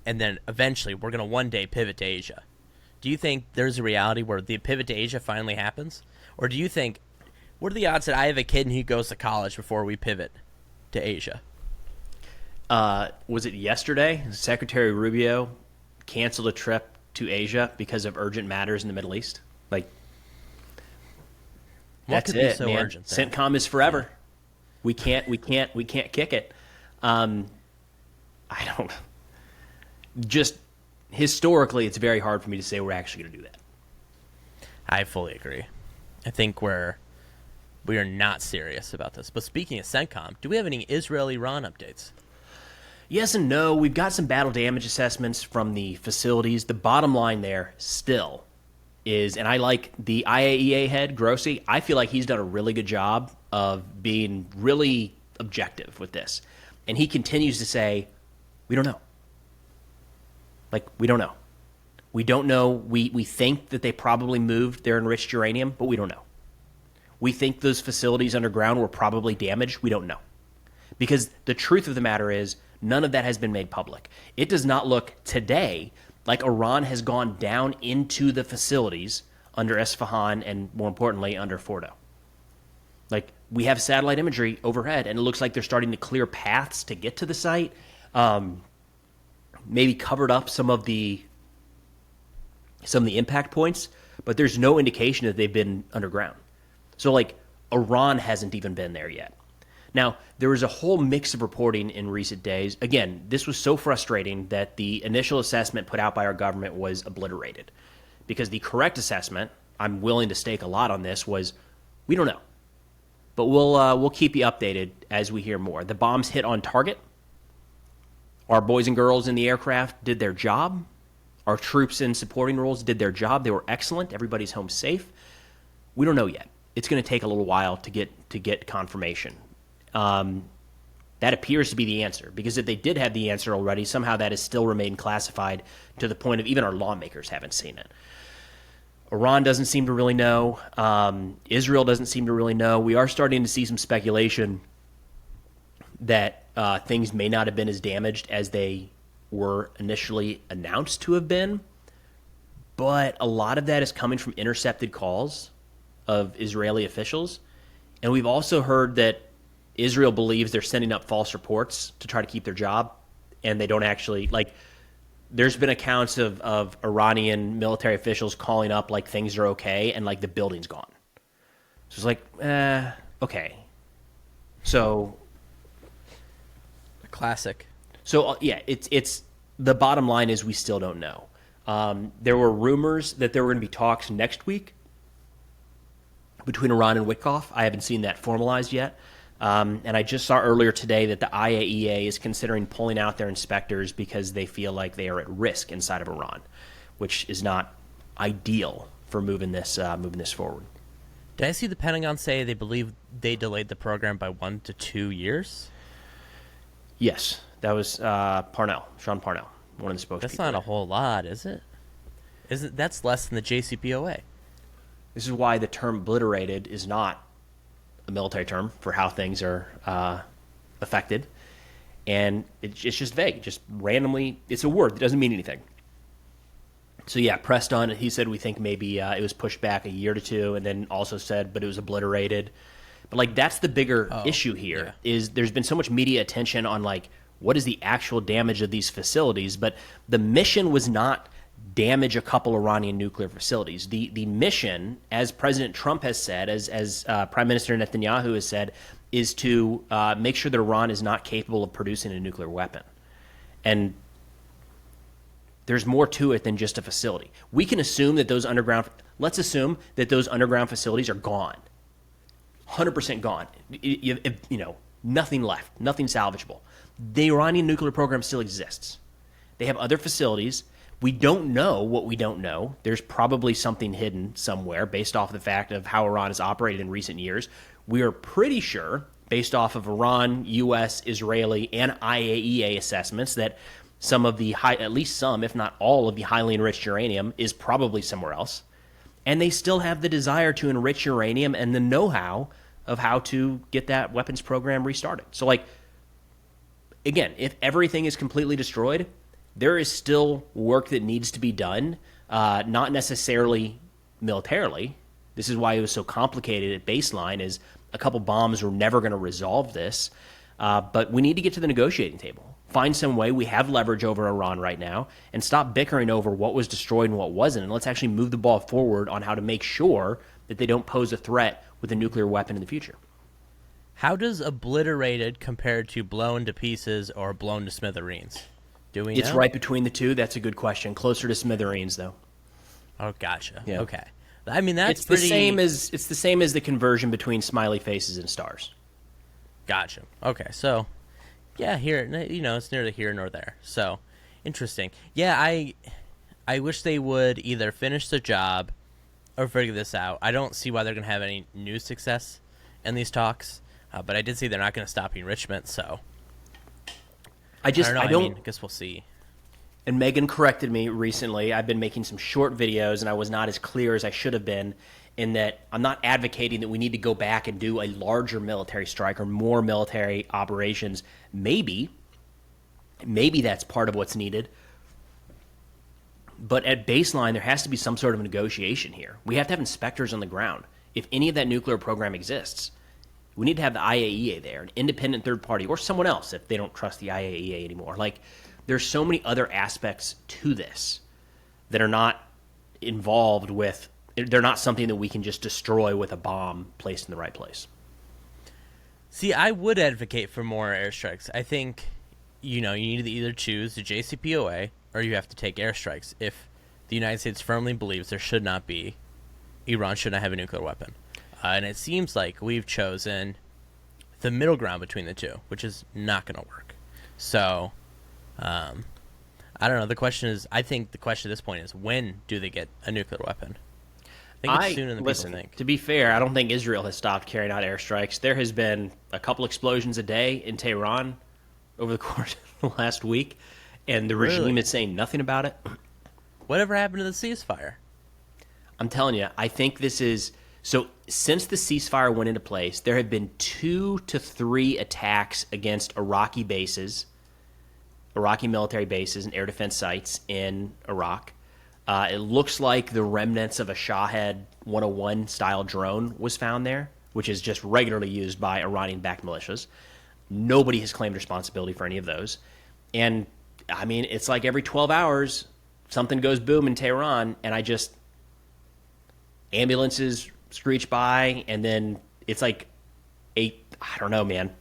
[SPEAKER 1] and then eventually we're going to one day pivot to Asia? Do you think there's a reality where the pivot to Asia finally happens? Or do you think, what are the odds that I have a kid and he goes to college before we pivot to Asia?
[SPEAKER 2] Was it yesterday? Secretary Rubio canceled a trip to Asia because of urgent matters in the Middle East. Like,
[SPEAKER 1] what
[SPEAKER 2] that's
[SPEAKER 1] could
[SPEAKER 2] it,
[SPEAKER 1] be so
[SPEAKER 2] man.
[SPEAKER 1] urgent then?
[SPEAKER 2] CENTCOM is forever. We can't kick it. I don't. Just historically, it's very hard for me to say we're actually going to do that.
[SPEAKER 1] I fully agree. I think we are not serious about this. But speaking of CENTCOM, do we have any Israel-Iran updates?
[SPEAKER 2] Yes and no. We've got some battle damage assessments from the facilities. The bottom line there still is, and I like the IAEA head, Grossi, I feel like he's done a really good job of being really objective with this. And he continues to say, we don't know. Like, we don't know. We don't know. We think that they probably moved their enriched uranium, but we don't know. We think those facilities underground were probably damaged. We don't know. Because the truth of the matter is, none of that has been made public. It does not look today like Iran has gone down into the facilities under Esfahan and, more importantly, under Fordo. Like, we have satellite imagery overhead, and it looks like they're starting to clear paths to get to the site. Maybe covered up some of the impact points, but there's no indication that they've been underground. So, like, Iran hasn't even been there yet. Now, there was a whole mix of reporting in recent days. Again, this was so frustrating that the initial assessment put out by our government was obliterated. Because the correct assessment, I'm willing to stake a lot on this, was we don't know. But we'll keep you updated as we hear more. The bombs hit on target. Our boys and girls in the aircraft did their job. Our troops in supporting roles did their job. They were excellent. Everybody's home safe. We don't know yet. It's going to take a little while to get confirmation. That appears to be the answer, because if they did have the answer already, somehow that has still remained classified to the point of even our lawmakers haven't seen it. Iran doesn't seem to really know. Israel doesn't seem to really know. We are starting to see some speculation that things may not have been as damaged as they were initially announced to have been, but a lot of that is coming from intercepted calls of Israeli officials. And we've also heard that Israel believes they're sending up false reports to try to keep their job, and they don't actually, like, there's been accounts of Iranian military officials calling up like things are okay and like the building's gone. So it's like, okay. So
[SPEAKER 1] classic.
[SPEAKER 2] So yeah, it's the bottom line is we still don't know. There were rumors that there were going to be talks next week between Iran and Witkoff. I haven't seen that formalized yet. And I just saw earlier today that the IAEA is considering pulling out their inspectors because they feel like they are at risk inside of Iran, which is not ideal for moving this forward.
[SPEAKER 1] Did I see the Pentagon say they believe they delayed the program by 1 to 2 years?
[SPEAKER 2] Yes, that was Sean Parnell, one of the spokespeople.
[SPEAKER 1] That's not a whole lot, is it? That's less than the JCPOA.
[SPEAKER 2] This is why the term obliterated is not a military term for how things are affected. And it's just vague, just randomly. It's a word that doesn't mean anything. So yeah, pressed on it. He said we think maybe it was pushed back a year to two, and then also said, but it was obliterated. But like that's the bigger issue here is there's been so much media attention on like what is the actual damage of these facilities, but the mission was not damage a couple Iranian nuclear facilities. The mission, as President Trump has said, as Prime Minister Netanyahu has said, is to make sure that Iran is not capable of producing a nuclear weapon. And there's more to it than just a facility. We can assume that let's assume that those underground facilities are gone. 100% gone. Nothing left, nothing salvageable. The Iranian nuclear program still exists. They have other facilities. We don't know what we don't know. There's probably something hidden somewhere based off the fact of how Iran has operated in recent years. We are pretty sure, based off of Iran, U.S., Israeli, and IAEA assessments, that Some of the at least some, if not all of the highly enriched uranium is probably somewhere else. And they still have the desire to enrich uranium and the know-how of how to get that weapons program restarted. So, like, again, if everything is completely destroyed, there is still work that needs to be done, not necessarily militarily. This is why it was so complicated at baseline, is a couple bombs were never going to resolve this. But we need to get to the negotiating table. Find some way. We have leverage over Iran right now, and stop bickering over what was destroyed and what wasn't. And let's actually move the ball forward on how to make sure that they don't pose a threat with a nuclear weapon in the future.
[SPEAKER 1] How does obliterated compare to blown to pieces or blown to smithereens? Do we know?
[SPEAKER 2] It's right between the two. That's a good question. Closer to smithereens, though.
[SPEAKER 1] Oh, gotcha.
[SPEAKER 2] Yeah.
[SPEAKER 1] Okay. I mean, that's
[SPEAKER 2] it's
[SPEAKER 1] pretty...
[SPEAKER 2] it's the same as the conversion between smiley faces and stars.
[SPEAKER 1] Gotcha. Okay, so... Yeah, here, it's neither here nor there. So, interesting. Yeah, I wish they would either finish the job or figure this out. I don't see why they're going to have any new success in these talks, but I did see they're not going to stop enrichment, so... I don't know. I guess we'll see.
[SPEAKER 2] And Megan corrected me recently. I've been making some short videos, and I was not as clear as I should have been in that I'm not advocating that we need to go back and do a larger military strike or more military operations. Maybe that's part of what's needed. But at baseline, there has to be some sort of negotiation here. We have to have inspectors on the ground. If any of that nuclear program exists, we need to have the IAEA there, an independent third party, or someone else if they don't trust the IAEA anymore. Like, there's so many other aspects to this that are not involved with... They're not something that we can just destroy with a bomb placed in the right place.
[SPEAKER 1] See, I would advocate for more airstrikes. I think, you need to either choose the JCPOA or you have to take airstrikes if the United States firmly believes there should not be, Iran should not have a nuclear weapon. And it seems like we've chosen the middle ground between the two, which is not going to work. So, I don't know. I think the question at this point is, when do they get a nuclear weapon? I think it's sooner than people think.
[SPEAKER 2] To be fair, I don't think Israel has stopped carrying out airstrikes. There has been a couple explosions a day in Tehran over the course of the last week, and the regime is saying nothing about it.
[SPEAKER 1] Whatever happened to the ceasefire?
[SPEAKER 2] I'm telling you, I think this is... So since the ceasefire went into place, there have been 2 to 3 attacks against Iraqi military bases and air defense sites in Iraq. It looks like the remnants of a Shahed 101 style drone was found there, which is just regularly used by Iranian-backed militias. Nobody has claimed responsibility for any of those. And, I mean, it's like every 12 hours, something goes boom in Tehran, and ambulances screech by, and then it's like I don't know, man.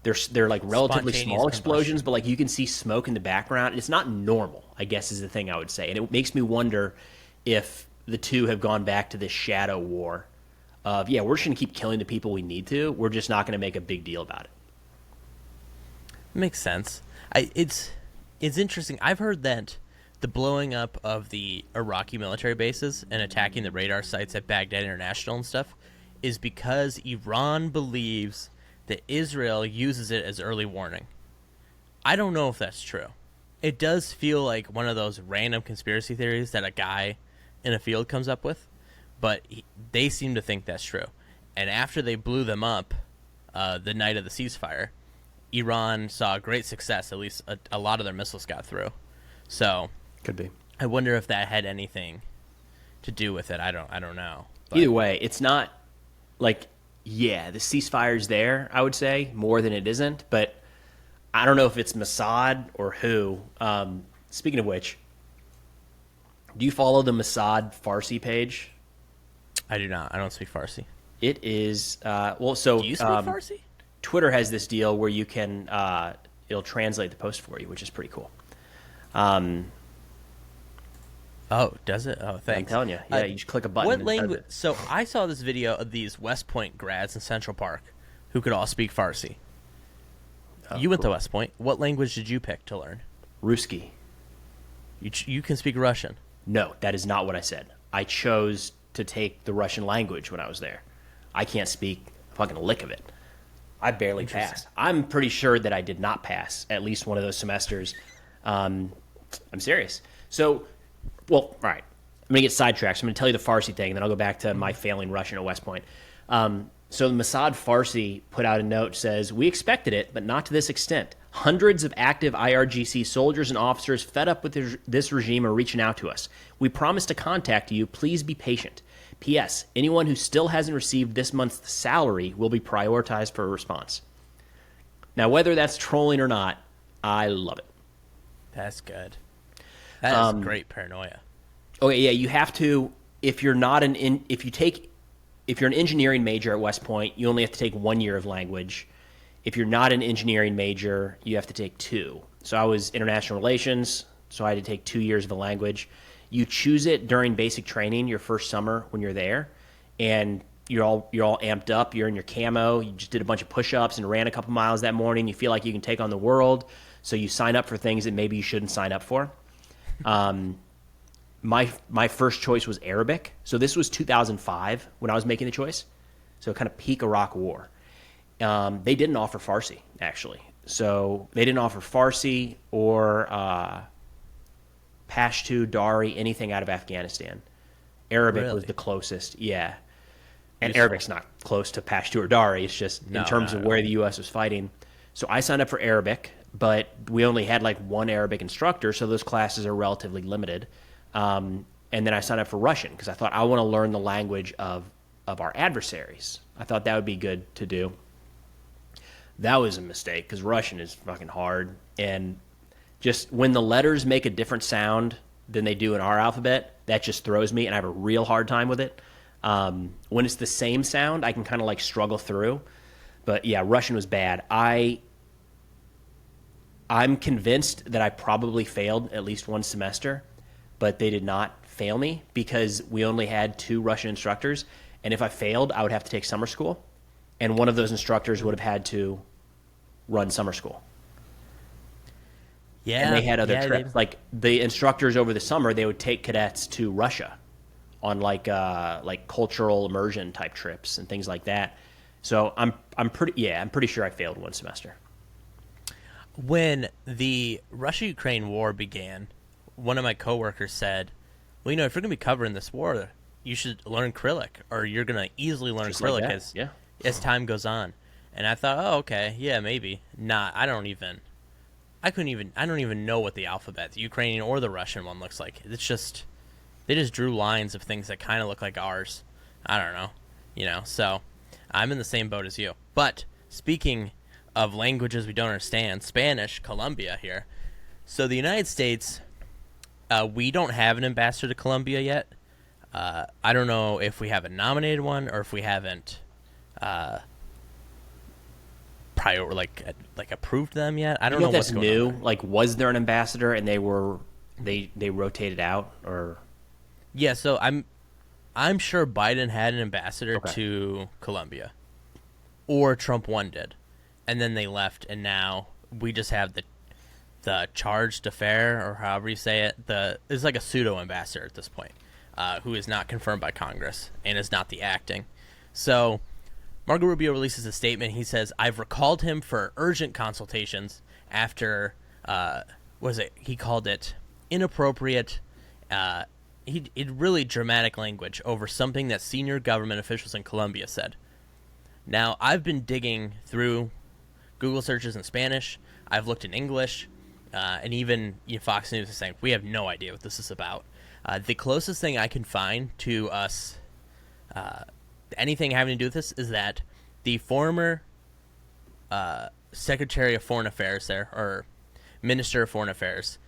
[SPEAKER 2] They're like relatively small explosions, but like you can see smoke in the background. It's not normal, I guess, is the thing I would say. And it makes me wonder if the two have gone back to this shadow war of, we're just going to keep killing the people we need to. We're just not going to make a big deal about it.
[SPEAKER 1] Makes sense. It's interesting. I've heard that the blowing up of the Iraqi military bases and attacking the radar sites at Baghdad International and stuff is because Iran believes that Israel uses it as early warning. I don't know if that's true. It does feel like one of those random conspiracy theories that a guy in a field comes up with, but they seem to think that's true. And after they blew them up the night of the ceasefire, Iran saw great success. At least a lot of their missiles got through. So
[SPEAKER 2] could be.
[SPEAKER 1] I wonder if that had anything to do with it. I don't know. But
[SPEAKER 2] either way, it's not like, the ceasefire's there, I would say, more than it isn't. But I don't know if it's Mossad or who. Speaking of which, do you follow the Mossad Farsi page?
[SPEAKER 1] I do not. I don't speak Farsi.
[SPEAKER 2] It is,
[SPEAKER 1] Do you speak Farsi?
[SPEAKER 2] Twitter has this deal where you can, it'll translate the post for you, which is pretty cool.
[SPEAKER 1] Oh, does it? Oh, thanks.
[SPEAKER 2] I'm telling you. Yeah, you just click a button.
[SPEAKER 1] What language? So I saw this video of these West Point grads in Central Park who could all speak Farsi. You went to West Point. What language did you pick to learn?
[SPEAKER 2] Ruski.
[SPEAKER 1] You can speak Russian.
[SPEAKER 2] No, that is not what I said. I chose to take the Russian language when I was there. I can't speak a fucking lick of it. I barely passed. I'm pretty sure that I did not pass at least one of those semesters. I'm serious. So, well, all right. I'm going to get sidetracked. So I'm going to tell you the Farsi thing, and then I'll go back to my failing Russian at West Point. So the Mossad Farsi put out a note, says, "We expected it, but not to this extent. Hundreds of active IRGC soldiers and officers fed up with this regime are reaching out to us. We promise to contact you. Please be patient. P.S. Anyone who still hasn't received this month's salary will be prioritized for a response." Now, whether that's trolling or not, I love it.
[SPEAKER 1] That's good. That is great paranoia.
[SPEAKER 2] Okay, yeah, you have to, if you're not if you're an engineering major at West Point, you only have to take 1 year of language. If you're not an engineering major, you have to take 2. So I was international relations, so I had to take 2 years of a language. You choose it during basic training your first summer when you're there, and you're all amped up. You're in your camo. You just did a bunch of push-ups and ran a couple miles that morning. You feel like you can take on the world, so you sign up for things that maybe you shouldn't sign up for. My first choice was Arabic. So this was 2005 when I was making the choice. So kind of peak Iraq War. They didn't offer Farsi, actually. So they didn't offer Farsi or Pashto, Dari, anything out of Afghanistan. Arabic was the closest, yeah. And Arabic's not close to Pashto or Dari. It's just in terms of where the U.S. was fighting. So I signed up for Arabic, but we only had like one Arabic instructor, so those classes are relatively limited. And then I signed up for Russian because I thought I want to learn the language of our adversaries. I thought that would be good to do. That was a mistake because Russian is fucking hard. And just when the letters make a different sound than they do in our alphabet, that just throws me, and I have a real hard time with it. When it's the same sound, I can kind of like struggle through. But yeah, Russian was bad. I'm convinced that I probably failed at least one semester, but they did not fail me because we only had 2 Russian instructors. And if I failed, I would have to take summer school. And one of those instructors would have had to run summer school.
[SPEAKER 1] Yeah.
[SPEAKER 2] And they had other trips. Like the instructors over the summer, they would take cadets to Russia on like cultural immersion type trips and things like that. So I'm pretty sure I failed one semester.
[SPEAKER 1] When the Russia-Ukraine war began, one of my coworkers said, "Well, if you're going to be covering this war, you should learn Cyrillic, or you're going to easily learn Cyrillic as time goes on." And I thought, oh, okay, yeah, maybe. Nah, I don't even know what the alphabet, the Ukrainian or the Russian one, looks like. It's just, they just drew lines of things that kind of look like ours. I don't know, so I'm in the same boat as you. But speaking of languages we don't understand, Spanish, Colombia here. So the United States, we don't have an ambassador to Colombia yet. I don't know if we haven't nominated one or if we haven't approved them yet. I don't know what's going on.
[SPEAKER 2] New. Like, was there an ambassador and they rotated out, or?
[SPEAKER 1] Yeah, so I'm sure Biden had an ambassador to Colombia, or Trump 1 did, and then they left, and now we just have the charge d'affaires, or however you say it. It's like a pseudo ambassador at this point, who is not confirmed by Congress and is not the acting. So Marco Rubio releases a statement. He says, "I've recalled him for urgent consultations after, he called it inappropriate, he really dramatic language over something that senior government officials in Colombia said." Now, I've been digging through Google searches in Spanish. I've looked in English, and even Fox News is saying, we have no idea what this is about. The closest thing I can find to us, anything having to do with this, is that the former Secretary of Foreign Affairs there, or Minister of Foreign Affairs,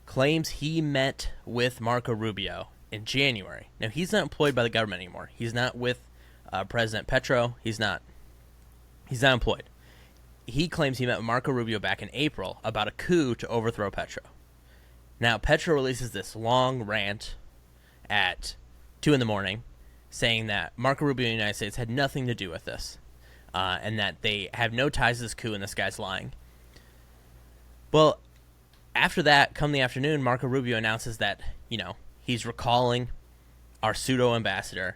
[SPEAKER 1] claims he met with Marco Rubio in January. Now, he's not employed by the government anymore. He's not with President Petro. He's not employed. He claims he met with Marco Rubio back in April about a coup to overthrow Petro. Now, Petro releases this long rant at 2 a.m. saying that Marco Rubio and the United States had nothing to do with this, and that they have no ties to this coup and this guy's lying. Well, after that, come the afternoon, Marco Rubio announces that, he's recalling our pseudo-ambassador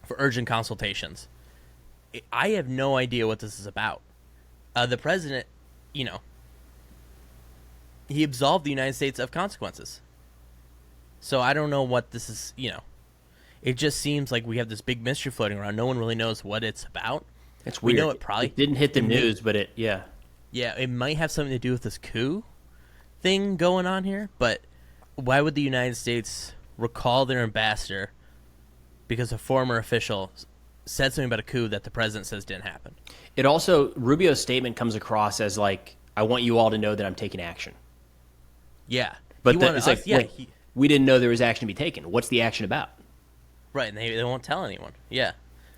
[SPEAKER 1] for urgent consultations. I have no idea what this is about. The president, you know, he absolved the United States of consequences. So I don't know what this is, you know. It just seems like we have this big mystery floating around. No one really knows what it's about.
[SPEAKER 2] It's weird.
[SPEAKER 1] We know it
[SPEAKER 2] didn't hit the news, but yeah.
[SPEAKER 1] Yeah, it might have something to do with this coup thing going on here, but why would the United States recall their ambassador because a former official said something about a coup that the president says didn't happen?
[SPEAKER 2] It also, Rubio's statement comes across as like, I want you all to know that I'm taking action.
[SPEAKER 1] Yeah.
[SPEAKER 2] But it's like, we didn't know there was action to be taken. What's the action about?
[SPEAKER 1] Right, and they won't tell anyone. Yeah.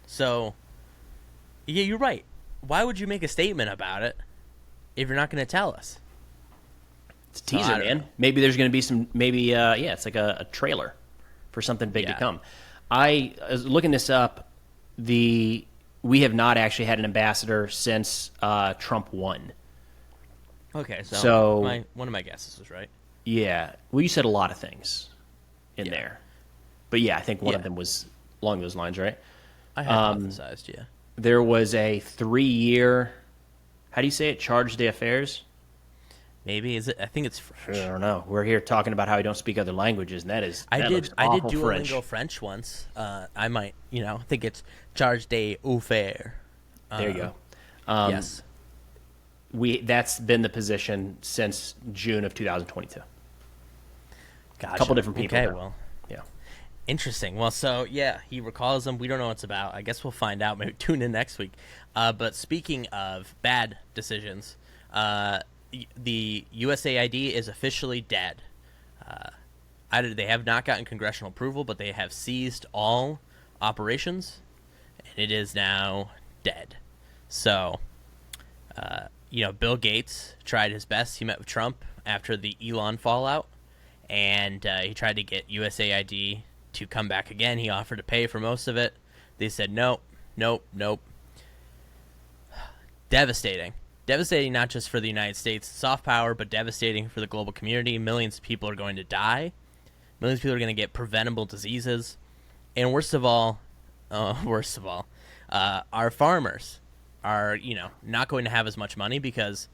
[SPEAKER 1] So, yeah, you're right. Why would you make a statement about it if you're not going to tell us?
[SPEAKER 2] It's a teaser, man. Know. Maybe there's going to be some, it's like a trailer for something big to come. I was looking this up. We have not actually had an ambassador since Trump won.
[SPEAKER 1] Okay, so one of my guesses was right.
[SPEAKER 2] Yeah. Well, you said a lot of things in there. But yeah, I think one of them was along those lines, right?
[SPEAKER 1] I hypothesized, yeah.
[SPEAKER 2] There was a 3-year, how do you say it, charge d'affaires?
[SPEAKER 1] Maybe, is it? I think it's French.
[SPEAKER 2] I don't know. We're here talking about how we don't speak other languages, and that
[SPEAKER 1] did
[SPEAKER 2] French.
[SPEAKER 1] Duolingo French once. I might, think it's charge d'affaires.
[SPEAKER 2] There you go.
[SPEAKER 1] Yes.
[SPEAKER 2] That's been the position since June of 2022.
[SPEAKER 1] Gotcha.
[SPEAKER 2] A couple different people.
[SPEAKER 1] Okay,
[SPEAKER 2] there.
[SPEAKER 1] well.
[SPEAKER 2] Yeah.
[SPEAKER 1] Interesting. Well, so, yeah, he recalls them. We don't know what it's about. I guess we'll find out. Maybe tune in next week. But speaking of bad decisions, the USAID is officially dead. They have not gotten congressional approval, but they have seized all operations, and it is now dead. So, Bill Gates tried his best. He met with Trump after the Elon fallout, and he tried to get USAID to come back again. He offered to pay for most of it. They said nope. Devastating not just for the United States soft power, but devastating for the global community. Millions of people are going to die. Millions of people are going to get preventable diseases. And worst of all, our farmers are, not going to have as much money because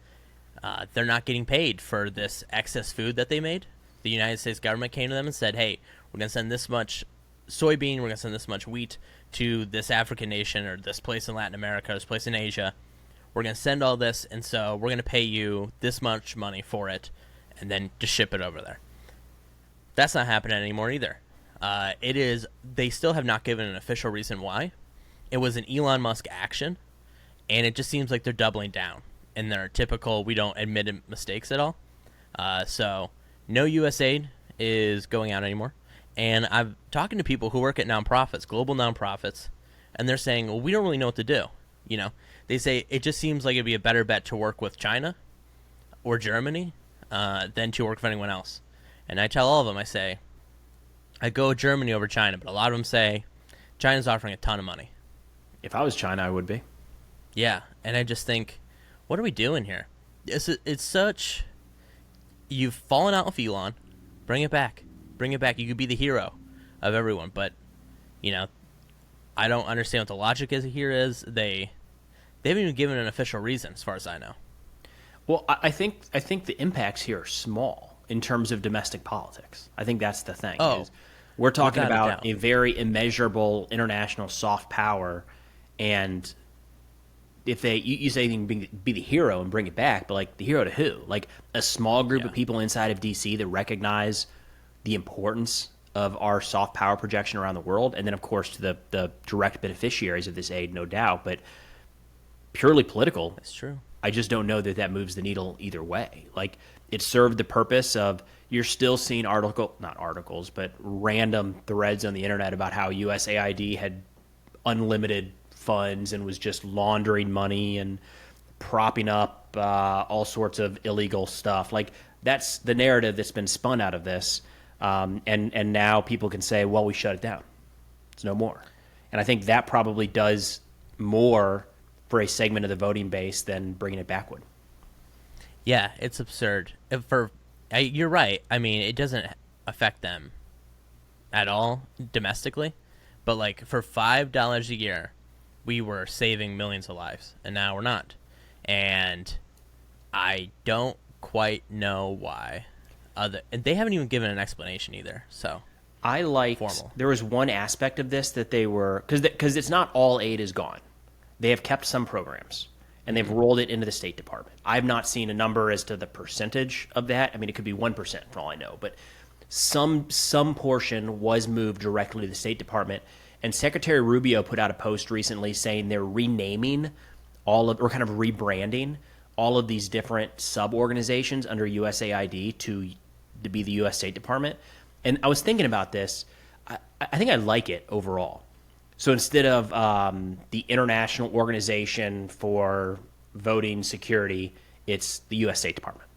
[SPEAKER 1] they're not getting paid for this excess food that they made. The United States government came to them and said, hey, we're going to send this much soybean, we're going to send this much wheat to this African nation or this place in Latin America, this place in Asia. We're going to send all this, and so we're going to pay you this much money for it, and then just ship it over there. That's not happening anymore either. They still have not given an official reason why. It was an Elon Musk action, and it just seems like they're doubling down in their typical, we don't admit mistakes at all. So no USAID is going out anymore. And I'm talking to people who work at nonprofits, global nonprofits, and they're saying, well, we don't really know what to do. They say it just seems like it'd be a better bet to work with China or Germany than to work with anyone else. And I tell all of them, I say, I go with Germany over China, but a lot of them say China's offering a ton of money.
[SPEAKER 2] If I was China, I would be.
[SPEAKER 1] Yeah, and I just think, what are we doing here? It's such... You've fallen out with Elon. Bring it back. You could be the hero of everyone, but, I don't understand what the logic here is. They haven't even given an official reason, as far as I know.
[SPEAKER 2] Well, I think the impacts here are small in terms of domestic politics. I think that's the thing. We're talking about a very immeasurable international soft power, and if you say you can be the hero and bring it back, but like the hero to who? Like a small group of people inside of DC that recognize the importance of our soft power projection around the world, and then of course to the direct beneficiaries of this aid, no doubt, but purely political.
[SPEAKER 1] That's true.
[SPEAKER 2] I just don't know that moves the needle either way. Like, it served the purpose of, you're still seeing not articles, but random threads on the internet about how USAID had unlimited funds and was just laundering money and propping up all sorts of illegal stuff. Like, that's the narrative that's been spun out of this. And now people can say, well, we shut it down. It's no more. And I think that probably does more for a segment of the voting base than bringing it back would.
[SPEAKER 1] Yeah, it's absurd. You're right. I mean, it doesn't affect them at all domestically, but like for $5 a year, we were saving millions of lives, and now we're not. And I don't quite know why. And they haven't even given an explanation either. So
[SPEAKER 2] I liked
[SPEAKER 1] formal.
[SPEAKER 2] There was one aspect of this that they were, because it's not all aid is gone. They have kept some programs, and they've rolled it into the State Department. I've not seen a number as to the percentage of that. I mean, it could be 1% for all I know, but some portion was moved directly to the State Department. And Secretary Rubio put out a post recently saying they're renaming or kind of rebranding all of these different sub-organizations under USAID to be the U.S. State Department. And I was thinking about this. I think I like it overall. So instead of the International Organization for Voting Security, it's the U.S. State Department.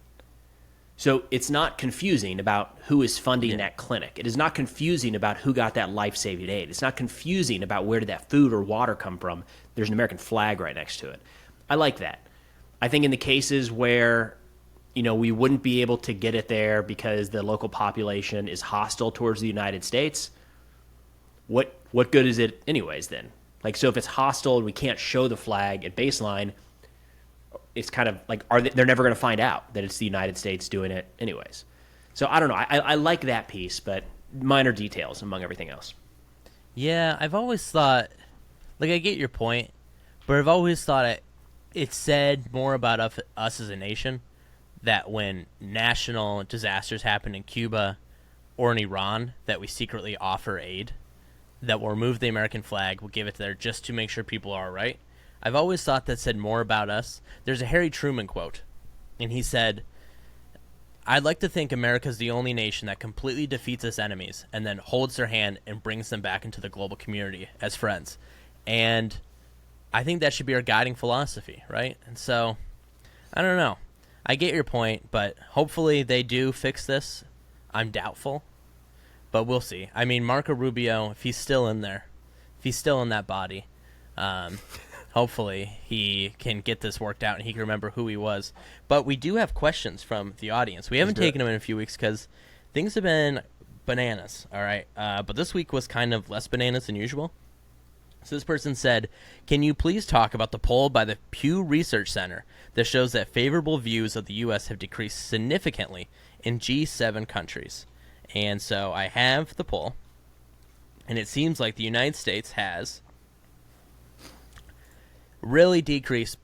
[SPEAKER 2] So it's not confusing about who is funding that clinic. It is not confusing about who got that life-saving aid. It's not confusing about where did that food or water come from. There's an American flag right next to it. I like that. I think in the cases where, we wouldn't be able to get it there because the local population is hostile towards the United States, what good is it anyways then? Like, so if it's hostile and we can't show the flag at baseline, it's kind of like, they're never going to find out that it's the United States doing it anyways. So I don't know. I like that piece, but minor details among everything else.
[SPEAKER 1] Yeah, I've always thought, I get your point, but I've always thought it said more about us as a nation that when national disasters happen in Cuba or in Iran, that we secretly offer aid, that we'll remove the American flag, we'll give it there just to make sure people are all right. I've always thought that said more about us. There's a Harry Truman quote, and he said, "I'd like to think America's the only nation that completely defeats its enemies and then holds their hand and brings them back into the global community as friends." And I think that should be our guiding philosophy, right? And so, I don't know. I get your point, but hopefully they do fix this. I'm doubtful, but we'll see. I mean, Marco Rubio, if he's still in there, if he's still in that body, hopefully he can get this worked out and he can remember who he was. But we do have questions from the audience. We haven't taken them in a few weeks because things have been bananas, all right? But this week was kind of less bananas than usual. So this person said, "Can you please talk about the poll by the Pew Research Center that shows that favorable views of the U.S. have decreased significantly in G7 countries?" And so I have the poll, and it seems like the United States has really decreased.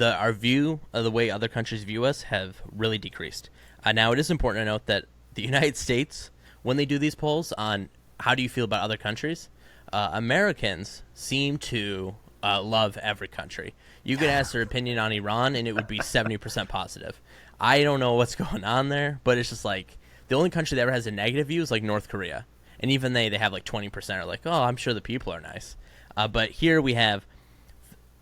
[SPEAKER 1] Our view of the way other countries view us have really decreased. Now, it is important to note that the United States, when they do these polls on how do you feel about other countries, Americans seem to love every country. You could ask their opinion on Iran, and it would be 70% positive. I don't know what's going on there, but it's just like the only country that ever has a negative view is like North Korea. And even they have like 20% are like, oh, I'm sure the people are nice. But here we have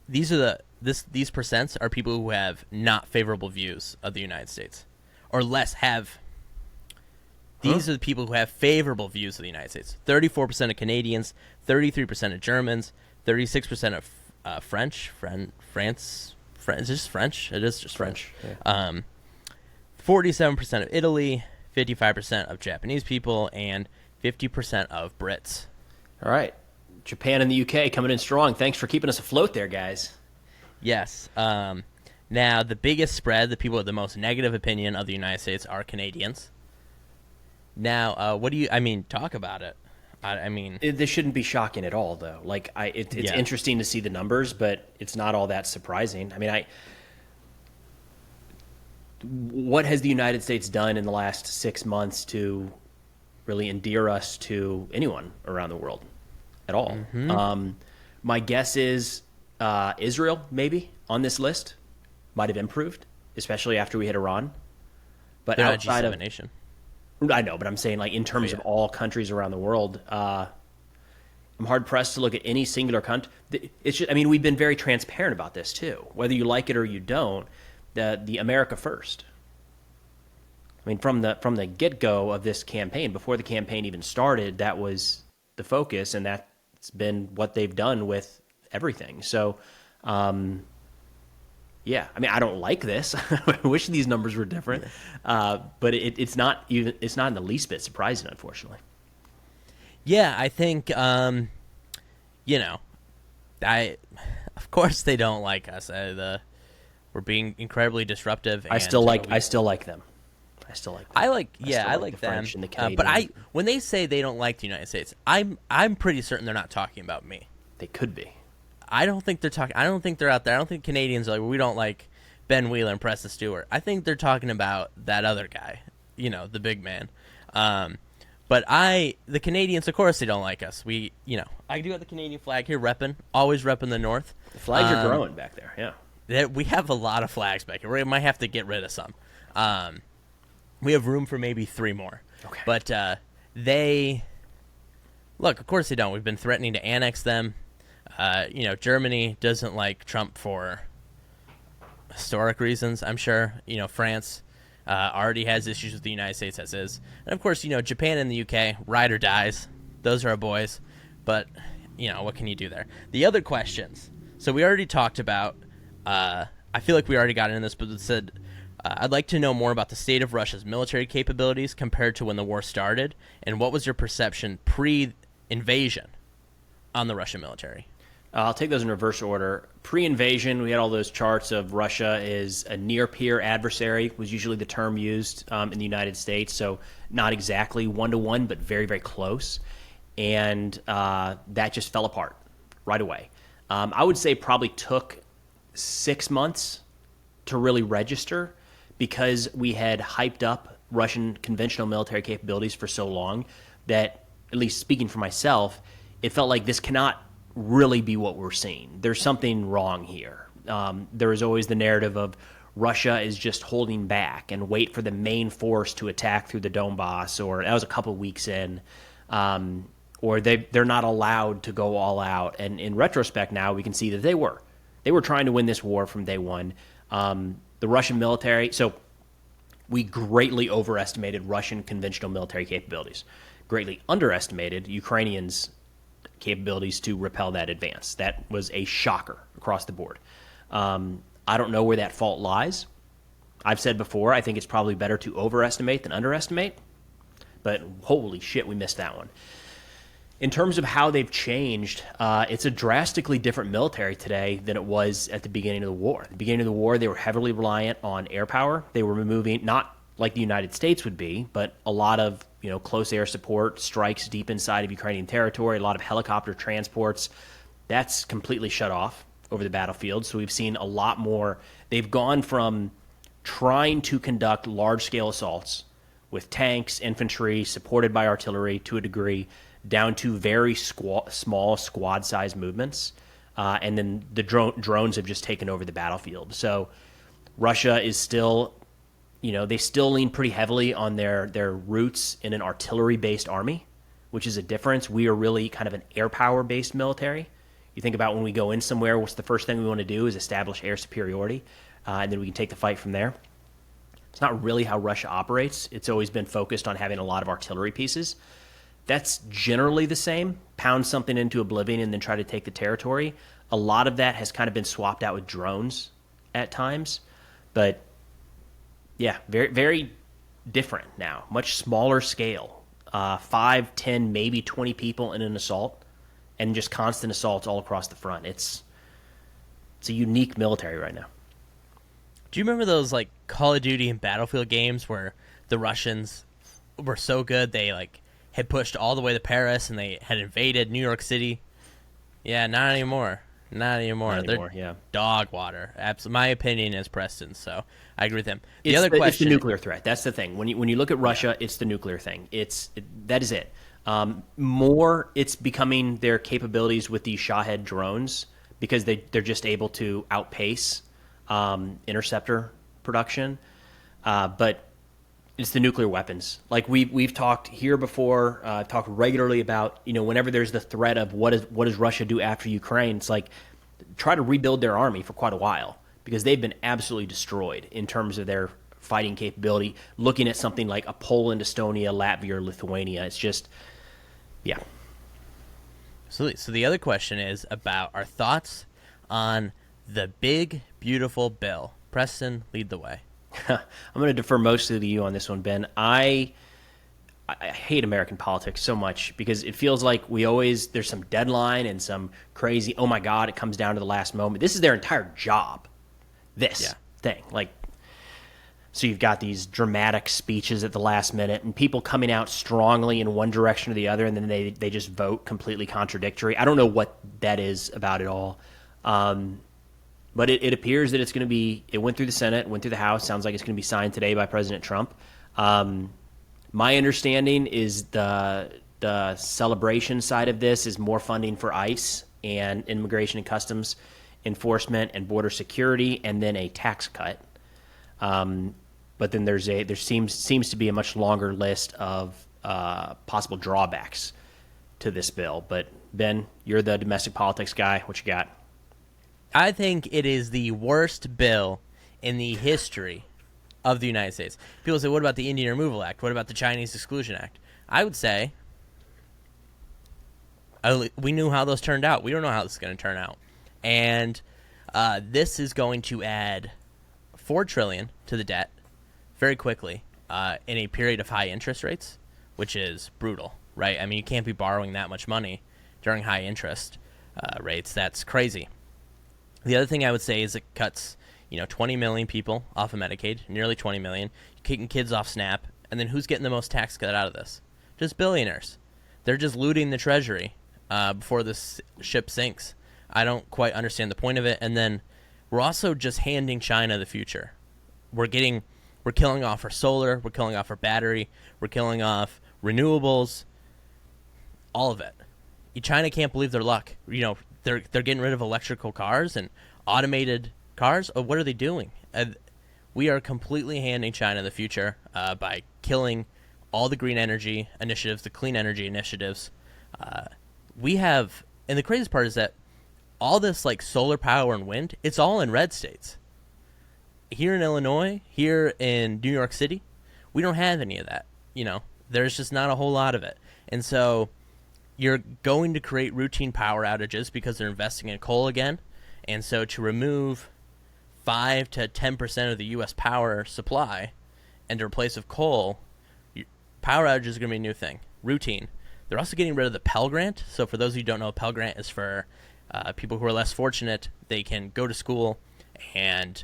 [SPEAKER 1] these percents are people who have not favorable views of the United States, or less have. These are the people who have favorable views of the United States. 34% of Canadians, 33% of Germans, 36% of France. Is this French? It is just French. Yeah. 47% of Italy, 55% of Japanese people, and 50% of Brits.
[SPEAKER 2] All right. Japan and the UK coming in strong. Thanks for keeping us afloat there, guys.
[SPEAKER 1] Yes. Now, the biggest spread, the people with the most negative opinion of the United States are Canadians. Now, what do you? I mean, talk about it. I mean,
[SPEAKER 2] this shouldn't be shocking at all, though. Like, it's interesting to see the numbers, but it's not all that surprising. I mean, what has the United States done in the last 6 months to really endear us to anyone around the world at all? Mm-hmm. My guess is Israel, maybe on this list, might have improved, especially after we hit Iran. But
[SPEAKER 1] they're
[SPEAKER 2] outside
[SPEAKER 1] not a G7
[SPEAKER 2] of
[SPEAKER 1] nation.
[SPEAKER 2] I know, but I'm saying, like, in terms of all countries around the world, I'm hard-pressed to look at any singular country. It's just, I mean, we've been very transparent about this, too. Whether you like it or you don't, the America first. I mean, from the get-go of this campaign, before the campaign even started, that was the focus, and that's been what they've done with everything. So, yeah, I mean, I don't like this. I wish these numbers were different, but it's not in the least bit surprising, unfortunately.
[SPEAKER 1] Yeah, I think Of course, they don't like us. We're being incredibly disruptive.
[SPEAKER 2] I still like them. I still like them.
[SPEAKER 1] I like
[SPEAKER 2] the
[SPEAKER 1] them.
[SPEAKER 2] French and the Canadians.
[SPEAKER 1] But when they say they don't like the United States, I'm pretty certain they're not talking about me.
[SPEAKER 2] They could be.
[SPEAKER 1] I don't think they're talking. I don't think they're out there. I don't think Canadians are like, we don't like Ben Wheeler and Preston Stewart. I think they're talking about that other guy, the big man. But the Canadians, of course, they don't like us. I do have the Canadian flag here, always repping the North.
[SPEAKER 2] The flags are growing back there, yeah.
[SPEAKER 1] We have a lot of flags back here. We might have to get rid of some. We have room for maybe 3 more.
[SPEAKER 2] Okay.
[SPEAKER 1] But look, of course they don't. We've been threatening to annex them. Germany doesn't like Trump for historic reasons, I'm sure. France already has issues with the United States as is. And, of course, Japan and the UK, ride or dies. Those are our boys. But, what can you do there? The other questions. So we already talked about, I feel like we already got into this, but it said, I'd like to know more about the state of Russia's military capabilities compared to when the war started, and what was your perception pre-invasion on the Russian military?
[SPEAKER 2] I'll take those in reverse order. Pre-invasion, we had all those charts of Russia is a near-peer adversary, was usually the term used in the United States, so not exactly one-to-one, but very, very close. And that just fell apart right away. I would say probably took 6 months to really register because we had hyped up Russian conventional military capabilities for so long that, at least speaking for myself, it felt like this cannot really be what we're seeing. There's something wrong here. There is always the narrative of Russia is just holding back and wait for the main force to attack through the Donbass, or that was a couple of weeks in, or they're not allowed to go all out. And in retrospect now, we can see that they were. They were trying to win this war from day one. The Russian military, so we greatly overestimated Russian conventional military capabilities, greatly underestimated Ukrainians' capabilities to repel that advance. That was a shocker across the board. I don't know where that fault lies. I've said before, I think it's probably better to overestimate than underestimate, but holy shit, we missed that one. In terms of how they've changed, it's a drastically different military today than it was at the beginning of the war. At the beginning of the war, they were heavily reliant on air power. They were removing, not like the United States would be, but a lot of close air support, strikes deep inside of Ukrainian territory, a lot of helicopter transports. That's completely shut off over the battlefield. So we've seen a lot more. They've gone from trying to conduct large-scale assaults with tanks, infantry, supported by artillery to a degree, down to very small squad-sized movements. And then the drones have just taken over the battlefield. So Russia is still, they still lean pretty heavily on their roots in an artillery-based army, which is a difference. We are really kind of an air power-based military. You think about when we go in somewhere, what's the first thing we want to do is establish air superiority, and then we can take the fight from there. It's not really how Russia operates. It's always been focused on having a lot of artillery pieces. That's generally the same. Pound something into oblivion and then try to take the territory. A lot of that has kind of been swapped out with drones at times. But, yeah, very, very different now. Much smaller scale. 5, 10, maybe 20 people in an assault, and just constant assaults all across the front. It's a unique military right now.
[SPEAKER 1] Do you remember those Call of Duty and Battlefield games where the Russians were so good they had pushed all the way to Paris and they had invaded New York City? Yeah, not anymore. They're
[SPEAKER 2] yeah.
[SPEAKER 1] Dog water. My opinion is Preston, so I agree with him.
[SPEAKER 2] It's the nuclear threat. That's the thing. When you look at Russia, it's the nuclear thing. That is it. More, it's becoming their capabilities with these Shahed drones because they're just able to outpace interceptor production. But it's the nuclear weapons. We've talked here before, talked regularly about, whenever there's the threat of what does Russia do after Ukraine, it's try to rebuild their army for quite a while because they've been absolutely destroyed in terms of their fighting capability. Looking at something like a Poland, Estonia, Latvia, or Lithuania, it's just, yeah.
[SPEAKER 1] So the other question is about our thoughts on the big, beautiful bill. Preston, lead the way.
[SPEAKER 2] I'm going to defer mostly to you on this one, Ben. I I hate American politics so much because it feels like there's some deadline and some crazy, oh my God, it comes down to the last moment. This is their entire job, this thing. Like, so you've got these dramatic speeches at the last minute and people coming out strongly in one direction or the other, and then they just vote completely contradictory. I don't know what that is about at all. But it appears that it went through the Senate, went through the House. Sounds like it's going to be signed today by President Trump. My understanding is the celebration side of this is more funding for ICE and Immigration and Customs Enforcement and border security, and then a tax cut. But then there seems to be a much longer list of possible drawbacks to this bill. But Ben, you're the domestic politics guy. What you got?
[SPEAKER 1] I think it is the worst bill in the history of the United States. People say, what about the Indian Removal Act? What about the Chinese Exclusion Act? I would say we knew how those turned out. We don't know how this is going to turn out. And this is going to add $4 trillion to the debt very quickly in a period of high interest rates, which is brutal, right? I mean, you can't be borrowing that much money during high interest rates. That's crazy. The other thing I would say is it cuts 20 million people off of Medicaid, nearly 20 million, kicking kids off SNAP, and then who's getting the most tax cut out of this? Just billionaires. They're just looting the treasury before this ship sinks. I don't quite understand the point of it. And then we're also just handing China the future. We're killing off our solar, we're killing off our battery, we're killing off renewables, all of it. China can't believe their luck. They're getting rid of electrical cars and automated cars. Oh, what are they doing? We are completely handing China the future by killing all the green energy initiatives, the clean energy initiatives. And the craziest part is that all this like solar power and wind, it's all in red states. Here in Illinois, here in New York City, we don't have any of that. There's just not a whole lot of it. And so you're going to create routine power outages because they're investing in coal again. And so to remove 5 to 10% of the U.S. power supply and to replace with coal, power outages are going to be a new thing, routine. They're also getting rid of the Pell Grant. So for those of you who don't know, Pell Grant is for people who are less fortunate. They can go to school, and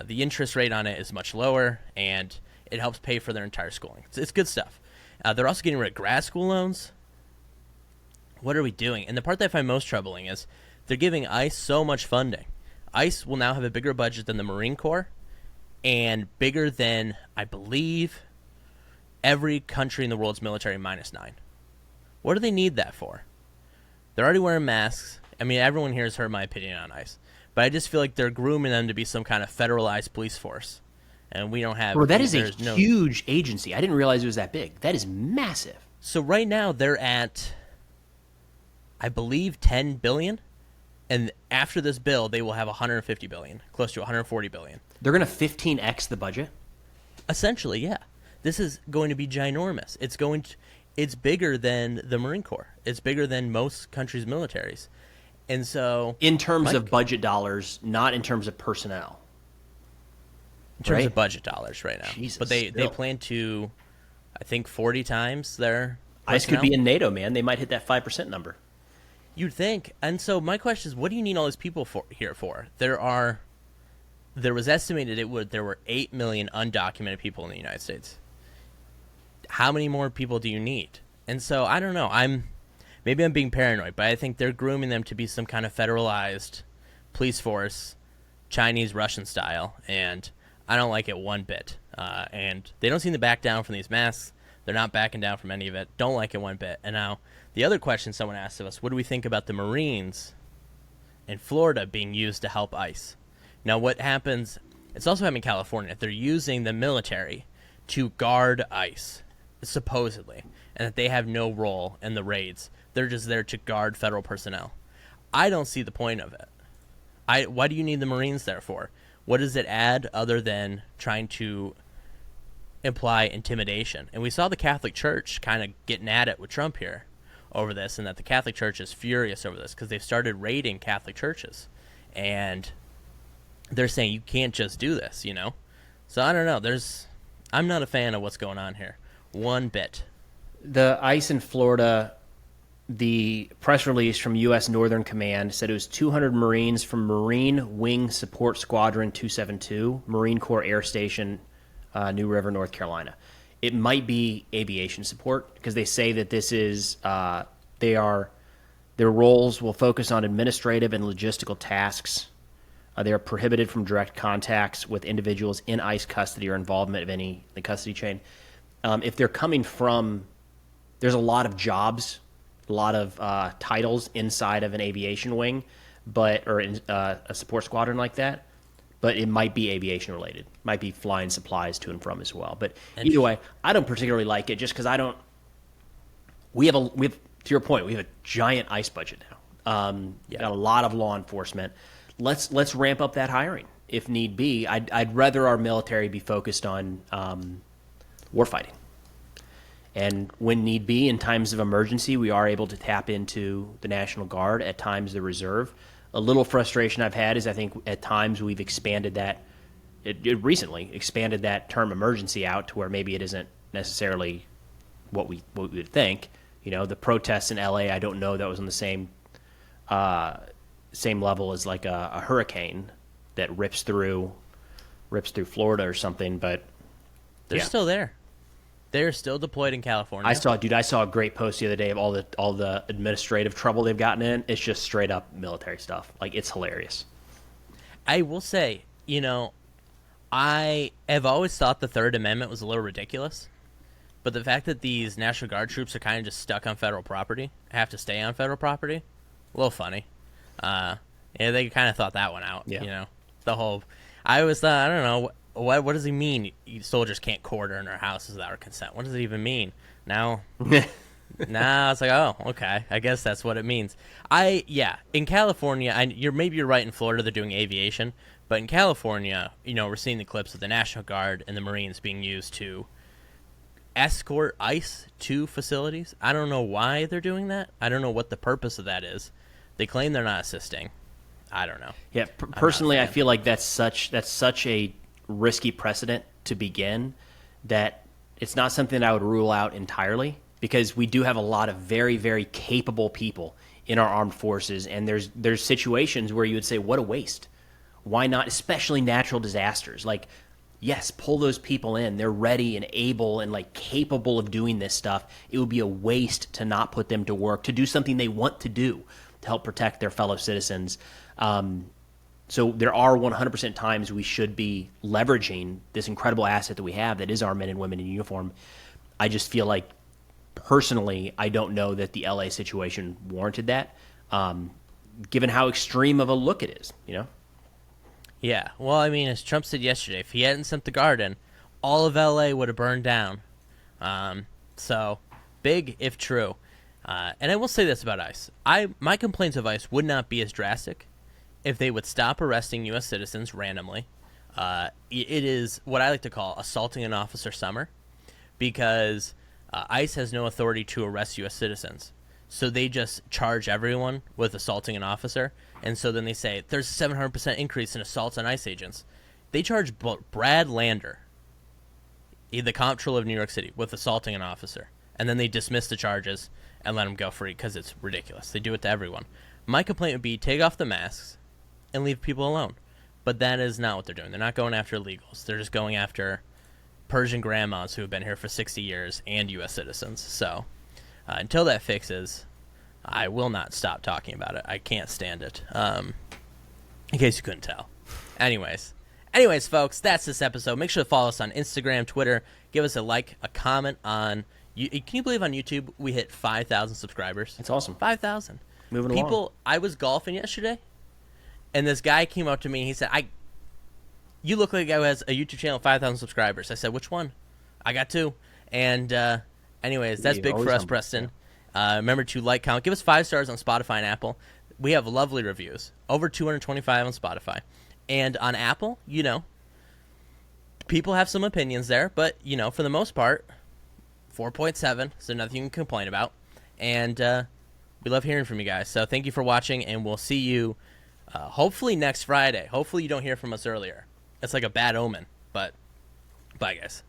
[SPEAKER 1] the interest rate on it is much lower, and it helps pay for their entire schooling. It's good stuff. They're also getting rid of grad school loans. What are we doing? And the part that I find most troubling is they're giving ICE so much funding. ICE will now have a bigger budget than the Marine Corps and bigger than, I believe, every country in the world's military -9. What do they need that for? They're already wearing masks. I mean, everyone here has heard my opinion on ICE. But I just feel like they're grooming them to be some kind of federalized police force. And we don't have...
[SPEAKER 2] Bro, that is a huge agency. I didn't realize it was that big. That is massive.
[SPEAKER 1] So right now they're at, I believe, $10 billion. And after this bill, they will have $150 billion, close to $140 billion.
[SPEAKER 2] They're going to 15x the budget?
[SPEAKER 1] Essentially, yeah. This is going to be ginormous. It's bigger than the Marine Corps. It's bigger than most countries' militaries. And so...
[SPEAKER 2] In terms of budget dollars, not in terms of personnel.
[SPEAKER 1] In terms of budget dollars right now.
[SPEAKER 2] Jesus,
[SPEAKER 1] but they plan to, I think, 40 times their personnel.
[SPEAKER 2] ICE could be in NATO, man. They might hit that 5% number.
[SPEAKER 1] You'd think. And so my question is, what do you need all these people here for? There was estimated there were 8 million undocumented people in the United States. How many more people do you need? And so I don't know. Maybe I'm being paranoid, but I think they're grooming them to be some kind of federalized police force, Chinese, Russian style, and I don't like it one bit. And they don't seem to back down from these masks. They're not backing down from any of it. Don't like it one bit. And now the other question someone asked of us, what do we think about the Marines in Florida being used to help ICE? Now what happens, it's also happening in California. They're using the military to guard ICE, supposedly, and that they have no role in the raids. They're just there to guard federal personnel. I don't see the point of it. Why do you need the Marines there for? What does it add other than trying to imply intimidation? And we saw the Catholic Church kind of getting at it with Trump here over this, and that the Catholic Church is furious over this because they've started raiding Catholic churches. And they're saying you can't just do this, So I don't know. I'm not a fan of what's going on here. One bit.
[SPEAKER 2] The ice in Florida, the press release from U.S. Northern Command said it was 200 Marines from Marine Wing Support Squadron 272, Marine Corps Air Station, New River, North Carolina. It might be aviation support because they say that this is their roles will focus on administrative and logistical tasks. They are prohibited from direct contacts with individuals in ICE custody or involvement of the custody chain. If they're coming from, there's a lot of jobs, a lot of titles inside of an aviation wing, or in, a support squadron like that. But it might be aviation related. Might be flying supplies to and from as well. But either way, I don't particularly like it just because I don't. We have to your point, we have a giant ICE budget now. Got a lot of law enforcement. Let's ramp up that hiring if need be. I'd rather our military be focused on warfighting. And when need be, in times of emergency, we are able to tap into the National Guard, at times the Reserve. A little frustration I've had is I think at times we've expanded that, it recently expanded that term emergency out to where maybe it isn't necessarily what we would think. You know, the protests in LA, I don't know that was on the same level as like a hurricane that rips through Florida or something, but
[SPEAKER 1] they're still there. They're still deployed in California.
[SPEAKER 2] I saw a great post the other day of all the administrative trouble they've gotten in. It's just straight up military stuff. Like, it's hilarious.
[SPEAKER 1] I will say, you know, I have always thought the Third Amendment was a little ridiculous, but the fact that these National Guard troops are kind of just stuck on federal property, have to stay on federal property, a little funny. Yeah, they kind of thought that one out.
[SPEAKER 2] Yeah.
[SPEAKER 1] You know, the whole. I always thought, I don't know. What does he mean? Soldiers can't quarter in their houses without our consent. What does it even mean? Now, it's like, oh, okay. I guess that's what it means. In California, you're right. In Florida, they're doing aviation, but in California, you know, we're seeing the clips of the National Guard and the Marines being used to escort ICE to facilities. I don't know why they're doing that. I don't know what the purpose of that is. They claim they're not assisting. I don't know.
[SPEAKER 2] Yeah, personally, I feel like that's such a risky precedent to begin that it's not something that I would rule out entirely, because we do have a lot of very, very capable people in our armed forces, and there's situations where you would say, what a waste. Why not? Especially natural disasters. Like, yes, pull those people in. They're ready and able and like capable of doing this stuff. It would be a waste to not put them to work, to do something they want to do to help protect their fellow citizens. So there are 100% times we should be leveraging this incredible asset that we have that is our men and women in uniform. I just feel like, personally, I don't know that the LA situation warranted that, given how extreme of a look it is, you know?
[SPEAKER 1] Yeah, well, I mean, as Trump said yesterday, if he hadn't sent the Guard in, all of LA would have burned down. So, big if true. And I will say this about ICE. My complaints of ICE would not be as drastic if they would stop arresting U.S. citizens randomly. It is what I like to call assaulting an officer summer, because ICE has no authority to arrest U.S. citizens. So they just charge everyone with assaulting an officer, and so then they say, there's a 700% increase in assaults on ICE agents. They charge Brad Lander, the comptroller of New York City, with assaulting an officer, and then they dismiss the charges and let him go free because it's ridiculous. They do it to everyone. My complaint would be, take off the masks and leave people alone. But that is not what they're doing. They're not going after illegals. They're just going after Persian grandmas who have been here for 60 years and U.S. citizens. So until that fixes, I will not stop talking about it. I can't stand it. In case you couldn't tell. Anyways, folks, that's this episode. Make sure to follow us on Instagram, Twitter. Give us a like, a comment on... Can you believe on YouTube we hit 5,000 subscribers?
[SPEAKER 2] It's awesome.
[SPEAKER 1] 5,000.
[SPEAKER 2] Moving along.
[SPEAKER 1] I was golfing yesterday, and this guy came up to me and he said, you look like a guy who has a YouTube channel with 5,000 subscribers. I said, which one? I got 2. And anyways, that's big for us, Preston. Remember to like, comment. Give us 5 stars on Spotify and Apple. We have lovely reviews. Over 225 on Spotify. And on Apple, you know, people have some opinions there, but, you know, for the most part, 4.7, so nothing you can complain about. And we love hearing from you guys. So thank you for watching, and we'll see you hopefully next Friday. Hopefully you don't hear from us earlier. It's like a bad omen, but bye, guys.